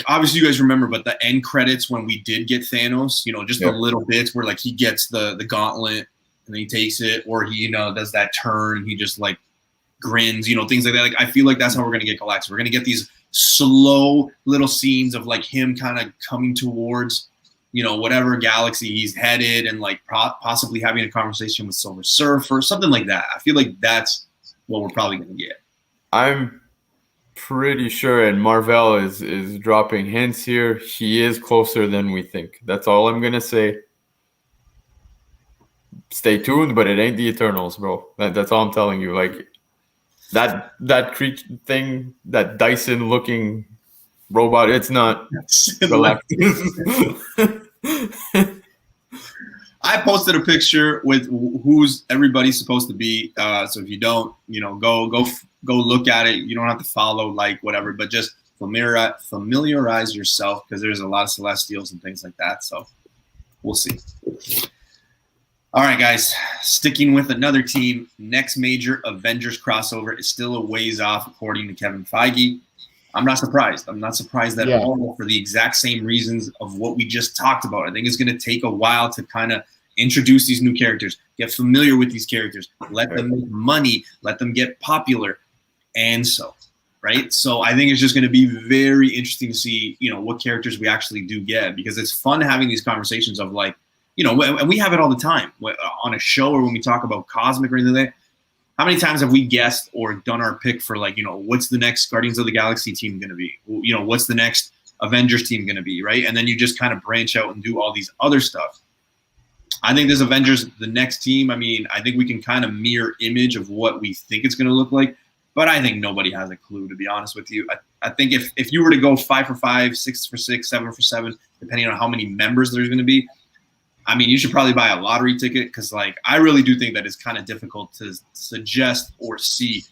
obviously you guys remember, but the end credits when we did get Thanos, you know, just the little bits where like he gets the gauntlet and then he takes it, or he, you know, does that turn, he just like grins, you know, things like that. Like I feel like that's how we're gonna get Galactus. We're gonna get these slow little scenes of like him kind of coming towards, you know, whatever galaxy he's headed, and like possibly having a conversation with Silver Surfer, something like that. I feel like that's what we're probably gonna get. I'm pretty sure, and Marvel is dropping hints here. He is closer than we think. That's all I'm gonna say. Stay tuned, but it ain't the Eternals, bro. That's all I'm telling you. Like that creature thing, that Dyson looking robot, it's not Galactus. I posted a picture with who's everybody's supposed to be. So if you don't, you know, go look at it. You don't have to follow, like, whatever, but just familiarize yourself, because there's a lot of Celestials and things like that. So we'll see. All right, guys, sticking with another team, next major Avengers crossover is still a ways off, according to Kevin Feige. I'm not surprised. I'm not surprised at all, for the exact same reasons of what we just talked about. I think it's going to take a while to kind of introduce these new characters, get familiar with these characters, let them make money, let them get popular, and so, right? So I think it's just going to be very interesting to see, you know, what characters we actually do get, because it's fun having these conversations of, like, you know, and we have it all the time on a show, or when we talk about Cosmic or anything like that. How many times have we guessed or done our pick for, like, you know, what's the next Guardians of the Galaxy team going to be? You know, what's the next Avengers team going to be, right? And then you just kind of branch out and do all these other stuff. I think this Avengers, the next team, I mean, I think we can kind of mirror image of what we think it's going to look like, but I think nobody has a clue, to be honest with you. I think if you were to go 5 for 5, 6 for 6, 7 for 7, depending on how many members there's going to be, I mean, you should probably buy a lottery ticket because, like, I really do think that it's kind of difficult to suggest or see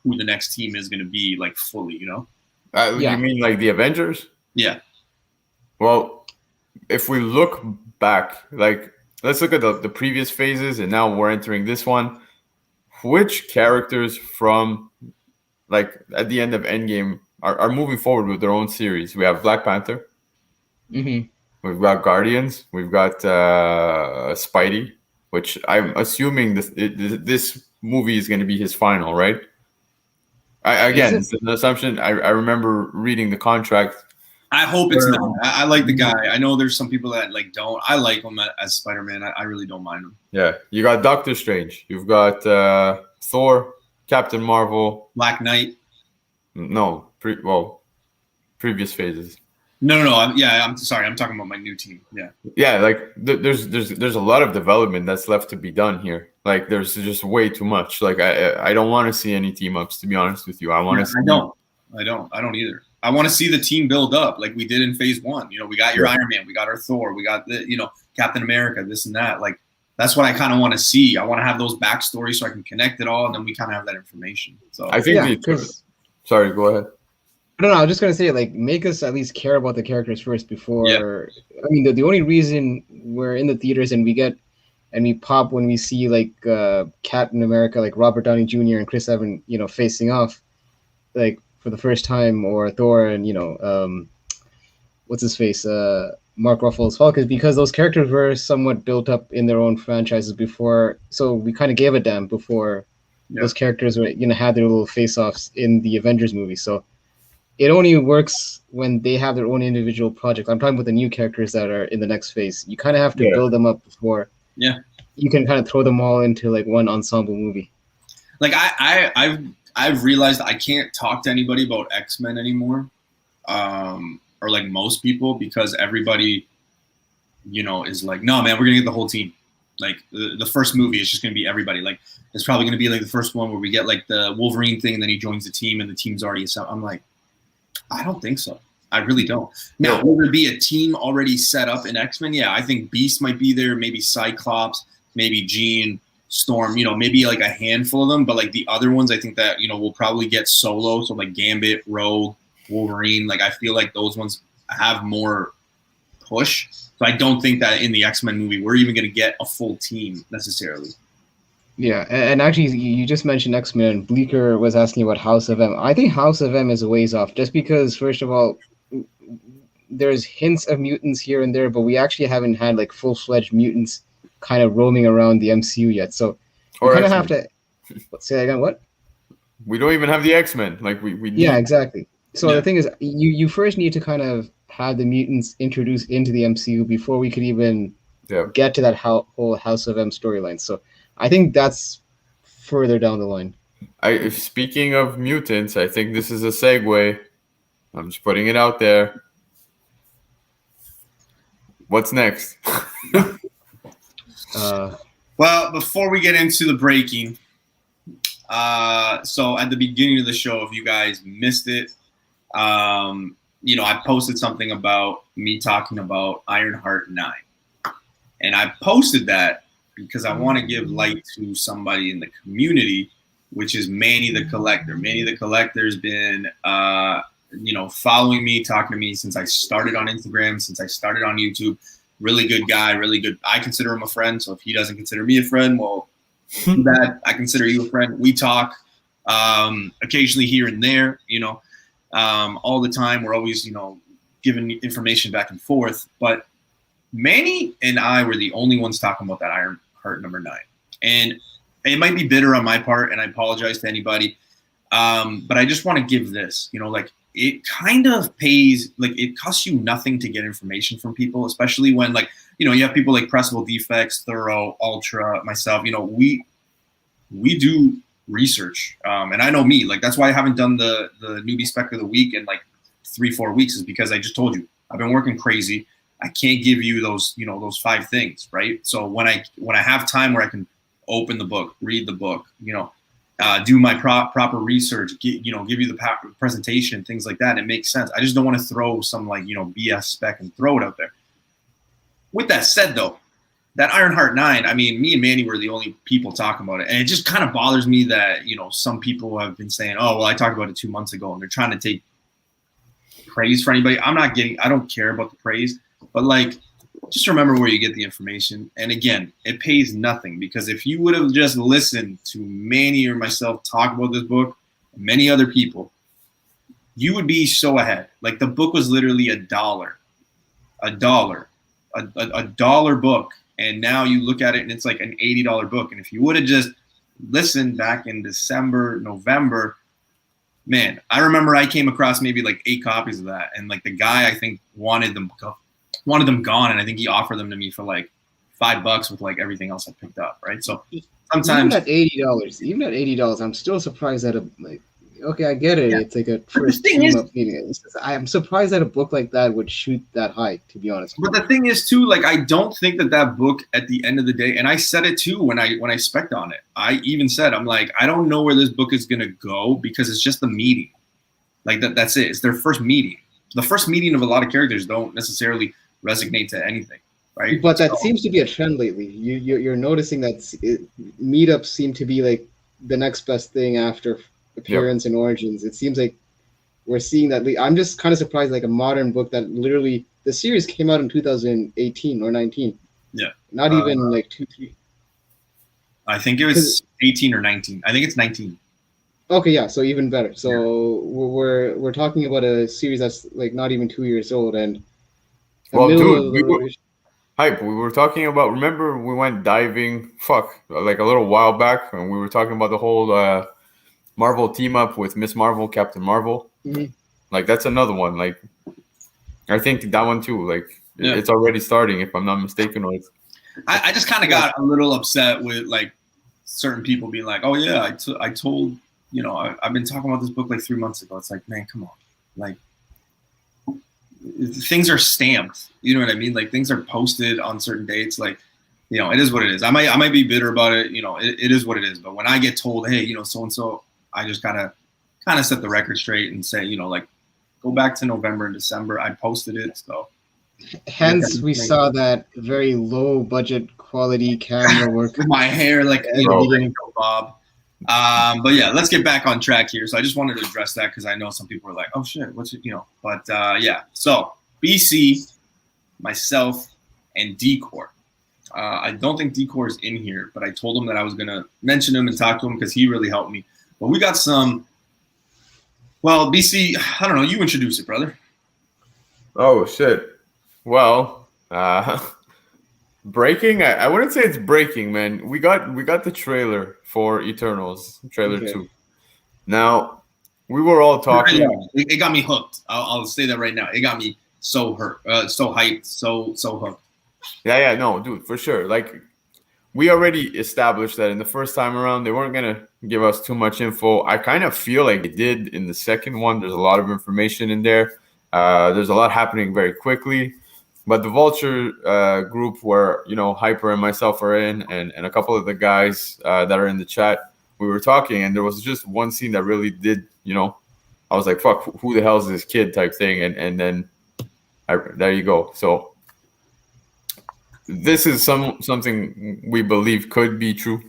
who the next team is going to be, like, fully, you know? You mean like the Avengers? Yeah. Well, if we look back, like, let's look at the previous phases, and now we're entering this one. Which characters from, like, at the end of Endgame are moving forward with their own series? We have Black Panther. Mm-hmm. We've got Guardians. We've got Spidey, which I'm assuming this movie is going to be his final, right? It's an assumption. I remember reading the contract. I hope it's not. I like the guy. I know there's some people that like don't. I like him as Spider-Man. I really don't mind him. Yeah, you got Doctor Strange. You've got Thor, Captain Marvel, Black Knight. No, previous phases. No. I'm sorry. I'm talking about my new team. Yeah. Yeah, like there's a lot of development that's left to be done here. Like there's just way too much. Like I don't want to see any team ups, to be honest with you. I don't either. I want to see the team build up like we did in phase 1. You know, we got your Iron Man, we got our Thor, we got the, you know, Captain America, this and that. Like that's what I kind of want to see. I want to have those backstories so I can connect it all, and then we kind of have that information. So I think sorry, go ahead. I don't know. I was just gonna say, like, make us at least care about the characters first before. Yeah. I mean, the only reason we're in the theaters and we pop when we see like Captain America, like Robert Downey Jr. and Chris Evans, you know, facing off, like for the first time, or Thor and what's his face, Mark Ruffalo's Hulk, is because those characters were somewhat built up in their own franchises before, so we kind of gave a damn before those characters were had their little face-offs in the Avengers movie. So it only works when they have their own individual projects. I'm talking about the new characters that are in the next phase. You kind of have to build them up before you can kind of throw them all into like one ensemble movie. Like I've realized I can't talk to anybody about X-Men anymore, or like most people, because everybody, is like, no, man, we're gonna get the whole team. Like the first movie is just gonna be everybody. Like it's probably gonna be like the first one where we get like the Wolverine thing, and then he joins the team, and the team's already set. I'm like, I don't think so. I really don't. Now, will there be a team already set up in X-Men? Yeah, I think Beast might be there, maybe Cyclops, maybe Jean, Storm, maybe like a handful of them. But like the other ones, I think that, we'll probably get solo. So like Gambit, Rogue, Wolverine. Like I feel like those ones have more push. So I don't think that in the X-Men movie, we're even going to get a full team necessarily. Yeah, and actually, you just mentioned X-Men, and Bleeker was asking about House of M. I think House of M is a ways off, just because, first of all, there's hints of mutants here and there, but we actually haven't had like full-fledged mutants kind of roaming around the MCU yet. So we kind of have to say that again. What? We don't even have the X-Men. Like we need... Yeah, exactly. So the thing is, you first need to kind of have the mutants introduced into the MCU before we could even get to that whole House of M storyline. So I think that's further down the line. Speaking of mutants, I think this is a segue. I'm just putting it out there. What's next? Well, before we get into the breaking, so at the beginning of the show, if you guys missed it, I posted something about me talking about Ironheart 9. And I posted that because I want to give light to somebody in the community, which is Manny the Collector. Manny the Collector has been, following me, talking to me since I started on Instagram, since I started on YouTube. Really good guy, really good. I consider him a friend. So if he doesn't consider me a friend, well, too bad. I consider you a friend. We talk occasionally here and there, all the time. We're always, giving information back and forth. But Manny and I were the only ones talking about that Ironheart number 9. And it might be bitter on my part, and I apologize to anybody. But I just want to give this, it kind of pays, like it costs you nothing to get information from people, especially when you have people like Pressable Defects, Thorough, Ultra, myself, we do research. And I know me, that's why I haven't done the Newbie Spec of the Week in 3-4 weeks is because I just told you I've been working crazy. I can't give you those, those 5 things, right? So when I have time where I can open the book, read the book, do my proper research, give you the presentation, things like that, it makes sense. I just don't want to throw some BS spec and throw it out there. With that said, though, that Ironheart 9, I mean, me and Manny were the only people talking about it, and it just kind of bothers me that some people have been saying, "Oh, well, I talked about it 2 months ago," and they're trying to take praise for anybody. I don't care about the praise, but just remember where you get the information. And again, it pays nothing, because if you would have just listened to Manny or myself talk about this book, and many other people, you would be so ahead. The book was literally $1, a dollar book, and now you look at it and it's like an $80 book. And if you would have just listened back in December, November, man, I remember I came across maybe 8 copies of that, and the guy I think wanted them gone, and I think he offered them to me for $5 with everything else I picked up, right? So sometimes even at $80, I'm still surprised that okay, I get it. Yeah. It's a first team up meeting. I'm surprised that a book like that would shoot that high, to be honest. But the thing is too, I don't think that book at the end of the day, and I said it too when I spec'd on it. I even said, I'm I don't know where this book is gonna go, because it's just the meeting. That's it. It's their first meeting. The first meeting of a lot of characters don't necessarily resonate to anything, right? But that seems to be a trend lately. You're noticing that meetups seem to be the next best thing after appearance and origins. It seems like we're seeing that. I'm just kind of surprised, a modern book that literally the series came out in 2018 or 19. Yeah, not even 2-3. I think it was 18 or 19. I think it's 19. Okay, yeah, so even better. So we're talking about a series that's not even 2 years old, and well, dude, Hype, we were talking about, remember we went diving, a little while back, and we were talking about the whole Marvel team up with Miss Marvel, Captain Marvel. Mm-hmm. That's another one. I think that one too. It's already starting, if I'm not mistaken. Or I just kind of got a little upset with certain people being like, "Oh yeah, I told I've been talking about this book 3 months ago." It's man, come on, things are stamped. You know what I mean? Things are posted on certain dates. It is what it is. I might be bitter about it. It is what it is. But when I get told, hey, so and so, I just gotta kind of set the record straight and say, go back to November and December. I posted it. So hence we saw that very low budget quality camera work with my hair Bob. But yeah, let's get back on track here. So I just wanted to address that, because I know some people are like, oh shit, what's it, but yeah. So BC, myself, and Decor. I don't think Decor is in here, but I told him that I was gonna mention him and talk to him, because he really helped me. But we got some. Well, BC, I don't know. You introduce it, brother. Oh shit. Well, breaking. I wouldn't say it's breaking, man. We got the trailer for Eternals, trailer 2. Now, we were all talking. It got me hooked. I'll say that right now. It got me so so hyped, so hooked. Yeah, no, dude, for sure. We already established that in the first time around, they weren't gonna give us too much info. I kind of feel like they did in the second one. There's a lot of information in there. There's a lot happening very quickly. But the Vulture group, where Hyper and myself are in, and a couple of the guys that are in the chat, we were talking, and there was just one scene that really did, I was like, "Fuck, who the hell is this kid?" type thing, and then there you go. So this is something we believe could be true.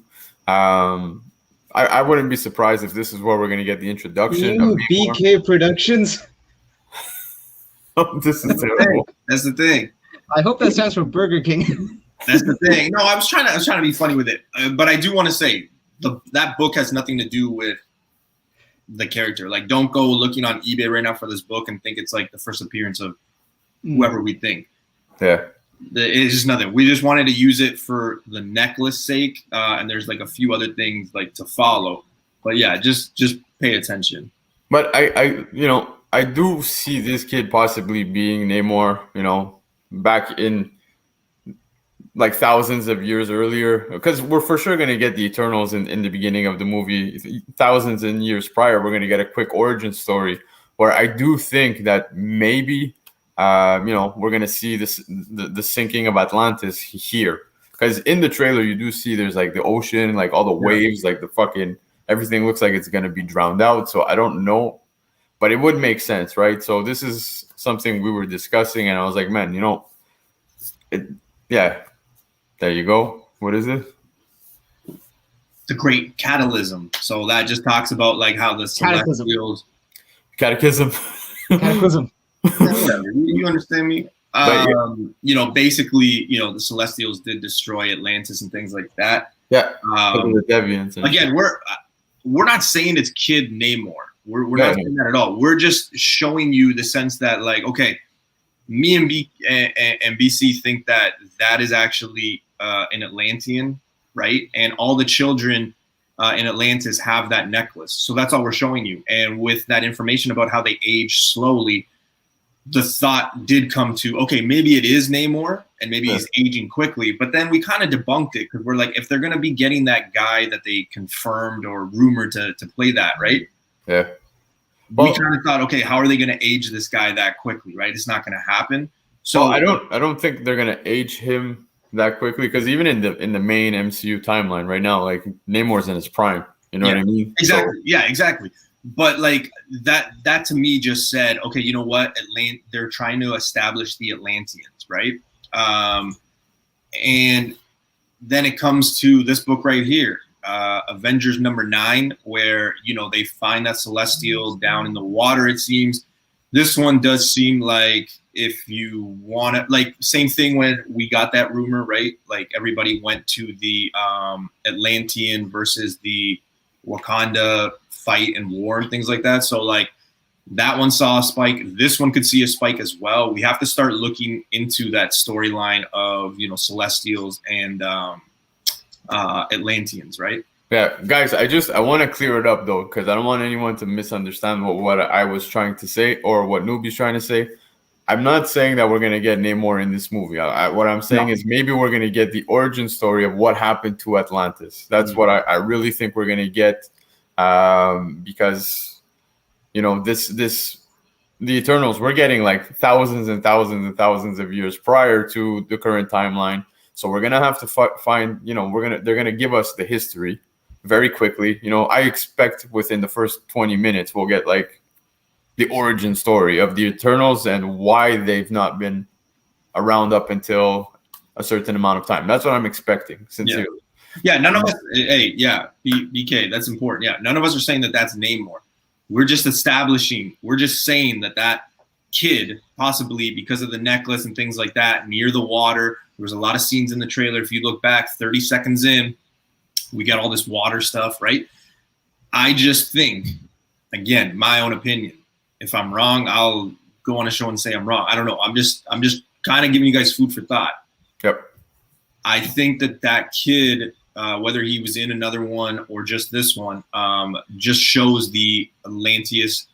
I wouldn't be surprised if this is where we're going to get the introduction of BK Productions. This is terrible. That's the thing. I hope that stands for Burger King. That's the thing. No, I was trying to be funny with it, but I do want to say that book has nothing to do with the character. Don't go looking on eBay right now for this book and think it's the first appearance of whoever we think. Yeah. It's just nothing. We just wanted to use it for the necklace sake, and there's a few other things to follow. But yeah, just pay attention. But I do see this kid possibly being Namor, back in thousands of years earlier, because we're for sure going to get the Eternals in the beginning of the movie. Thousands and years prior, we're going to get a quick origin story where I do think that maybe we're gonna see the sinking of Atlantis here, because in the trailer you do see there's like the ocean, like all the waves, like the fucking everything looks like it's gonna be drowned out. So I don't know, but it would make sense, right? So this is something we were discussing, and I was like, man, yeah, there you go. What is it? The Great Catalysm. So that just talks about like how the Celestials. Catechism. Cataclysm. Whatever. You understand me? Basically, the Celestials did destroy Atlantis and things like that. Yeah. The Deviants. Again, we're not saying it's Kid Namor. We're not saying that at all. We're just showing you the sense that, like, okay, me and BC think that is actually an Atlantean, right? And all the children in Atlantis have that necklace. So that's all we're showing you. And with that information about how they age slowly, the thought did come to, okay, maybe it is Namor and maybe he's aging quickly. But then we kind of debunked it because we're like, if they're going to be getting that guy that they confirmed or rumored to play that, right? Yeah. Well, we kind of thought, okay, how are they going to age this guy that quickly, right? It's not going to happen. So I don't think they're going to age him that quickly, because even in the main MCU timeline right now, like Namor's in his prime. You know what I mean? Exactly. So, yeah, exactly. But like that to me just said, okay, you know what? They're trying to establish the Atlanteans, right? And then it comes to this book right here, Avengers #9, where they find that Celestial down in the water. It seems this one does seem like, if you want to, like, same thing when we got that rumor, right? Like everybody went to the Atlantean versus the Wakanda fight and war and things like that. So like that one saw a spike. This one could see a spike as well. We have to start looking into that storyline of, Celestials and Atlanteans, right? Yeah, guys, I want to clear it up though, because I don't want anyone to misunderstand what I was trying to say or what Newbie's trying to say. I'm not saying that we're going to get Namor in this movie. What I'm saying is maybe we're going to get the origin story of what happened to Atlantis. That's what I really think we're going to get, because, the Eternals, we're getting like thousands and thousands and thousands of years prior to the current timeline. So we're going to have to find, they're going to give us the history very quickly. I expect within the first 20 minutes, we'll get like the origin story of the Eternals and why they've not been around up until a certain amount of time. That's what I'm expecting, sincerely. Yeah, none of us, BK, that's important. Yeah, none of us are saying that that's Namor. We're just saying that kid, possibly because of the necklace and things like that, near the water, there was a lot of scenes in the trailer. If you look back 30 seconds in, we got all this water stuff, right? I just think, again, my own opinion, if I'm wrong, I'll go on a show and say I'm wrong. I don't know. I'm just kind of giving you guys food for thought. Yep. I think that kid, whether he was in another one or just this one, just shows the Atlanteans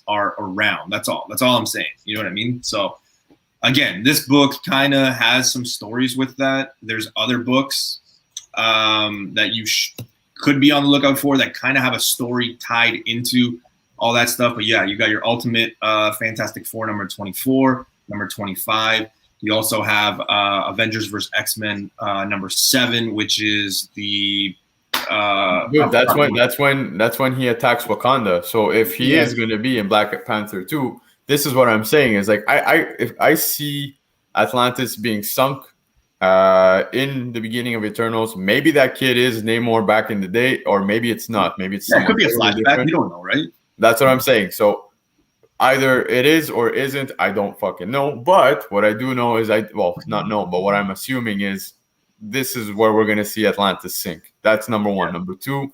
are around. That's all. That's all I'm saying. You know what I mean? So, again, this book kind of has some stories with that. There's other books that you could be on the lookout for that kind of have a story tied into all that stuff. But yeah, you got your Ultimate Fantastic Four #24, #25. You also have Avengers vs. X-Men #7, which is the dude, that's when he attacks Wakanda. So if he is going to be in Black Panther 2, this is what I'm saying is like if I see Atlantis being sunk in the beginning of Eternals, maybe that kid is Namor back in the day, or maybe it's not. Maybe it's it could be a flashback. We don't know, right? That's what I'm saying. So either it is or isn't. I don't fucking know. But what I do know is but what I'm assuming is this is where we're going to see Atlantis sink. That's number one. Number two,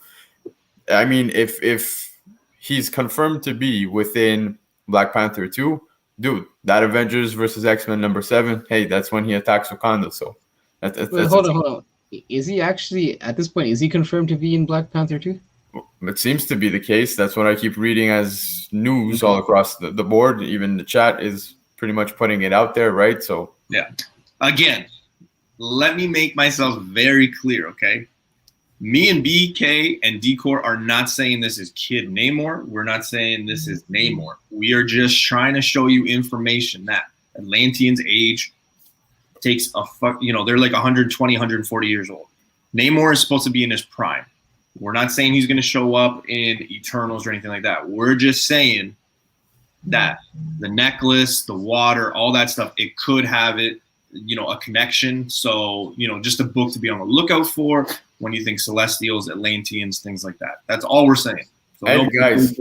I mean, if he's confirmed to be within Black Panther 2, dude, that Avengers versus X-Men #7, hey, that's when he attacks Wakanda. So that's hold on. Is he actually, at this point, is he confirmed to be in Black Panther 2? It seems to be the case. That's what I keep reading as news all across the board. Even the chat is pretty much putting it out there, right? So yeah. Again, let me make myself very clear, okay? Me and BK and Decor are not saying this is Kid Namor. We're not saying this is Namor. We are just trying to show you information that Atlanteans age takes a they're like 120, 140 years old. Namor is supposed to be in his prime. We're not saying he's going to show up in Eternals or anything like that. We're just saying that the necklace, the water, all that stuff, it could have it, a connection. So, just a book to be on the lookout for when you think Celestials, Atlanteans, things like that. That's all we're saying. So hey, guys.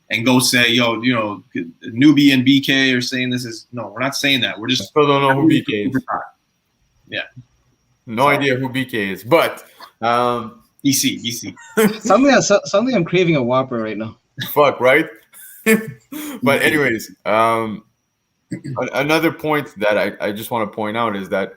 And go say, Newbie and BK are saying this is, no, we're not saying that. We're just. I still don't know who BK is. Yeah. No idea who BK is, but BC. Something I'm craving a Whopper right now. Fuck, right? But anyways, another point that I just want to point out is that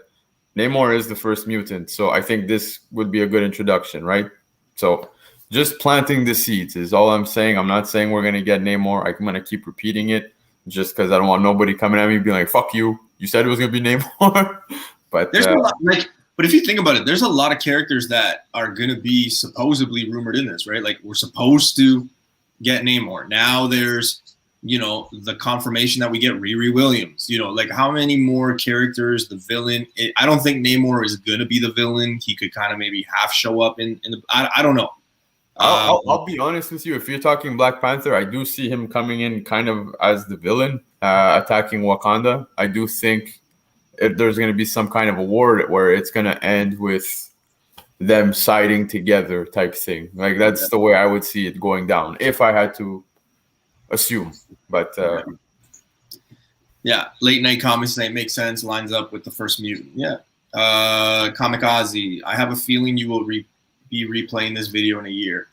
Namor is the first mutant, so I think this would be a good introduction, right? So just planting the seeds is all I'm saying. I'm not saying we're going to get Namor. I'm going to keep repeating it just because I don't want nobody coming at me being like, fuck you. You said it was going to be Namor. But there's a lot, but if you think about it, there's a lot of characters that are going to be supposedly rumored in this, right? Like we're supposed to get Namor. Now there's, the confirmation that we get Riri Williams. Like how many more characters, the villain? I don't think Namor is going to be the villain. He could kind of maybe half show up in the. I don't know. I'll be honest with you. If you're talking Black Panther, I do see him coming in kind of as the villain, attacking Wakanda. I do think there's going to be some kind of a war where it's going to end with them siding together type thing. Like that's the way I would see it going down if I had to assume. But late night comics night makes sense. Lines up with the first mutant. Yeah. Kamikaze. I have a feeling you will be replaying this video in a year.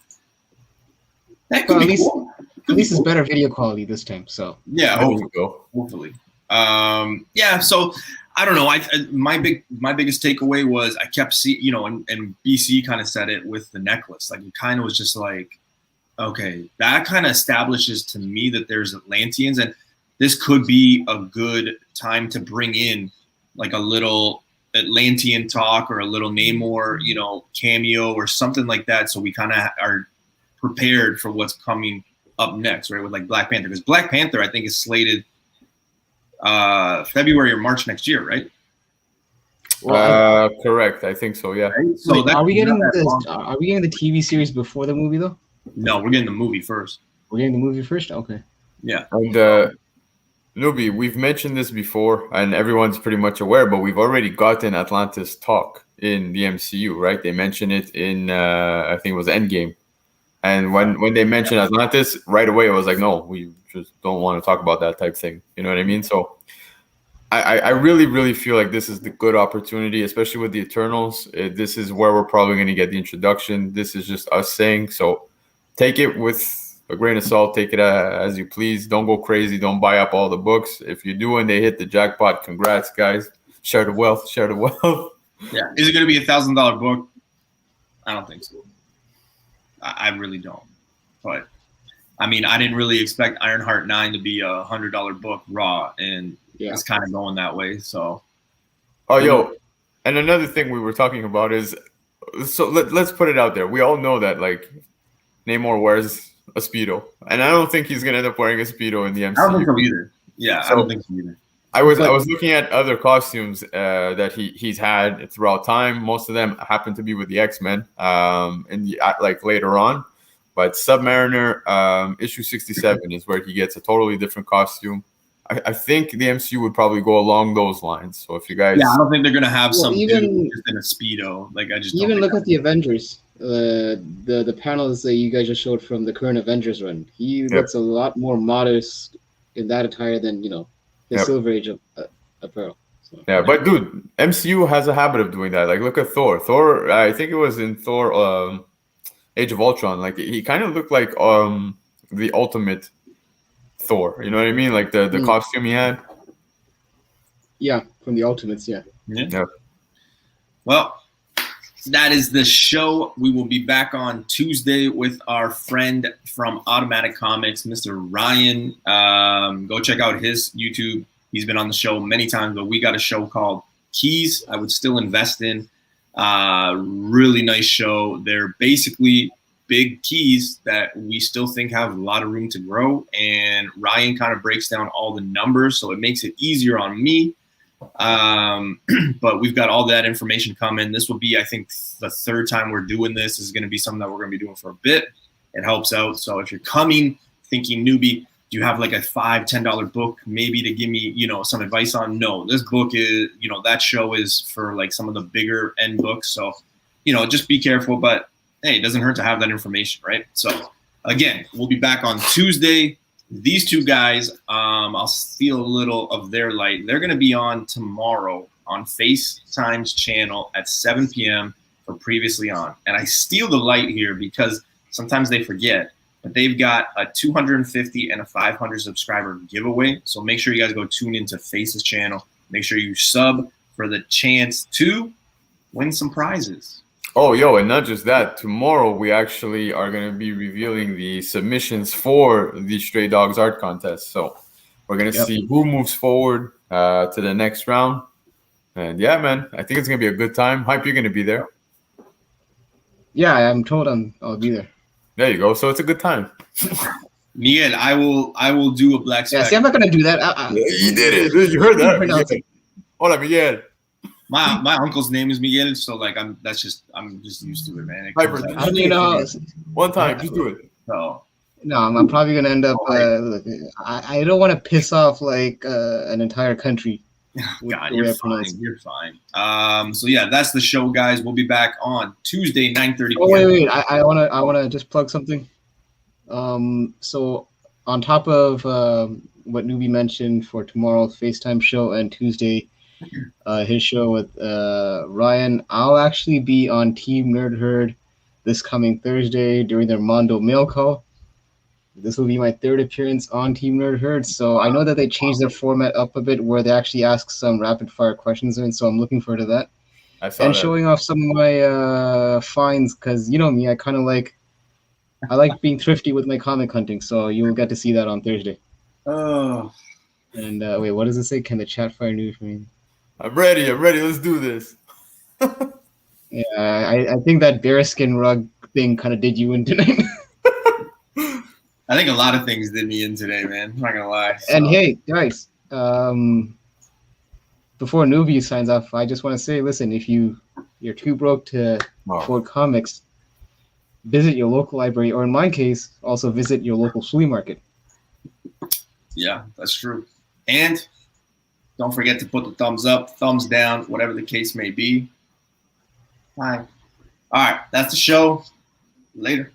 That could be cool. At least it's better video quality this time. So yeah, hopefully. So I don't know. My biggest takeaway was I kept seeing, and BC kind of said it with the necklace. Like it kind of was just like, okay, that kind of establishes to me that there's Atlanteans, and this could be a good time to bring in like a little Atlantean talk or a little Namor, cameo or something like that. So we kind of are prepared for what's coming up next, right? With like Black Panther, because Black Panther I think is slated February or March next year, right? Correct. I think so. Yeah. Right? So are we getting the TV series before the movie though? No, we're getting the movie first. We're getting the movie first. Okay. Yeah. And Newbie, we've mentioned this before, and everyone's pretty much aware, but we've already gotten Atlantis talk in the MCU, right? They mentioned it in I think it was Endgame. And when they mentioned Atlantis, right away it was like, no, we just don't want to talk about that type thing. You know what I mean? So I really, really feel like this is the good opportunity, especially with the Eternals. This is where we're probably going to get the introduction. This is just us saying. So take it with a grain of salt. Take it as you please. Don't go crazy. Don't buy up all the books. If you do and they hit the jackpot, congrats, guys. Share the wealth. Share the wealth. Yeah. Is it going to be $1,000 book? I don't think so. I really don't. But I mean, I didn't really expect Ironheart 9 to be a $100 book raw, and it's kind of going that way. So, and another thing we were talking about is, so let's put it out there. We all know that like Namor wears a Speedo, and I don't think he's gonna end up wearing a Speedo in the MCU. I don't think so either. Yeah, so, I don't think so either. I was looking at other costumes that he's had throughout time. Most of them happen to be with the X-Men, and like later on. But Submariner issue 67 is where he gets a totally different costume. I think the MCU would probably go along those lines. So if you guys, I don't think they're gonna have some dude just in a Speedo. Like I just even look at the Avengers. The panels that you guys just showed from the current Avengers run. He looks a lot more modest in that attire than the Silver Age of apparel. So. Yeah, but dude, MCU has a habit of doing that. Like, look at Thor. Thor, I think it was in Thor, Age of Ultron. Like, he kind of looked like the ultimate Thor. You know what I mean? Like the costume he had. Yeah, from the Ultimates. Yeah. Well, that is the show. We will be back on Tuesday with our friend from Automatic Comics, Mr. Ryan. Go check out his YouTube. He's been on the show many times, but we got a show called Keys I would still invest in. Really nice show. They're basically big keys that we still think have a lot of room to grow. And Ryan kind of breaks down all the numbers, so it makes it easier on me. But we've got all that information coming. This will be, I think, the third time we're doing this. This is going to be something that we're going to be doing for a bit. It helps out. So if you're coming thinking newbie, do you have like a $5-10 book maybe to give me, you know, some advice on? No, this book is, you know, that show is for like some of the bigger end books. So, you know, just be careful. But hey, it doesn't hurt to have that information, right? So again, we'll be back on Tuesday. These two guys, I'll steal a little of their light. They're going to be on tomorrow on FaceTime's channel at 7 p.m. for Previously On. And I steal the light here because sometimes they forget, but they've got a 250 and a 500 subscriber giveaway. So make sure you guys go tune into Face's channel. Make sure you sub for the chance to win some prizes. Oh, yo, and not just that. Tomorrow, we actually are going to be revealing the submissions for the Stray Dogs Art Contest. So we're going to see who moves forward to the next round. And yeah, man, I think it's going to be a good time. Hype, you're going to be there. Yeah, I'm told I'll be there. There you go. So it's a good time. Miguel, I will do a black spec. Yeah, see, I'm not going to do that. Yeah, you did it. You heard that. Hola, Miguel. My uncle's name is Miguel, so like I'm just used to it, man. It Hyper, I mean, one time, just do it. so no, I'm probably gonna end up. I don't want to piss off like an entire country. God, you're fine. You're fine. So yeah, that's the show, guys. We'll be back on Tuesday, 9:30. Oh wait. I wanna just plug something. So on top of what Newbie mentioned for tomorrow's FaceTime show and Tuesday, his show with Ryan, I'll actually be on Team Nerd Herd this coming Thursday during their Mondo mail call. This will be my third appearance on Team Nerd Herd, so I know that they changed their format up a bit where they actually ask some rapid fire questions, and so I'm looking forward to that. And showing off some of my finds, because you know me, I like being thrifty with my comic hunting, so you'll get to see that on Thursday. Oh. And wait, what does it say? Can the chat fire new for me? I'm ready. Let's do this. Yeah, I think that bearskin rug thing kind of did you in tonight. I think a lot of things did me in today, man. I'm not gonna lie. So. And hey, guys, before Newbie signs off, I just want to say, listen, if you're too broke to afford comics, visit your local library, or in my case, also visit your local flea market. Yeah, that's true. And don't forget to put the thumbs up, thumbs down, whatever the case may be. All right, that's the show. Later.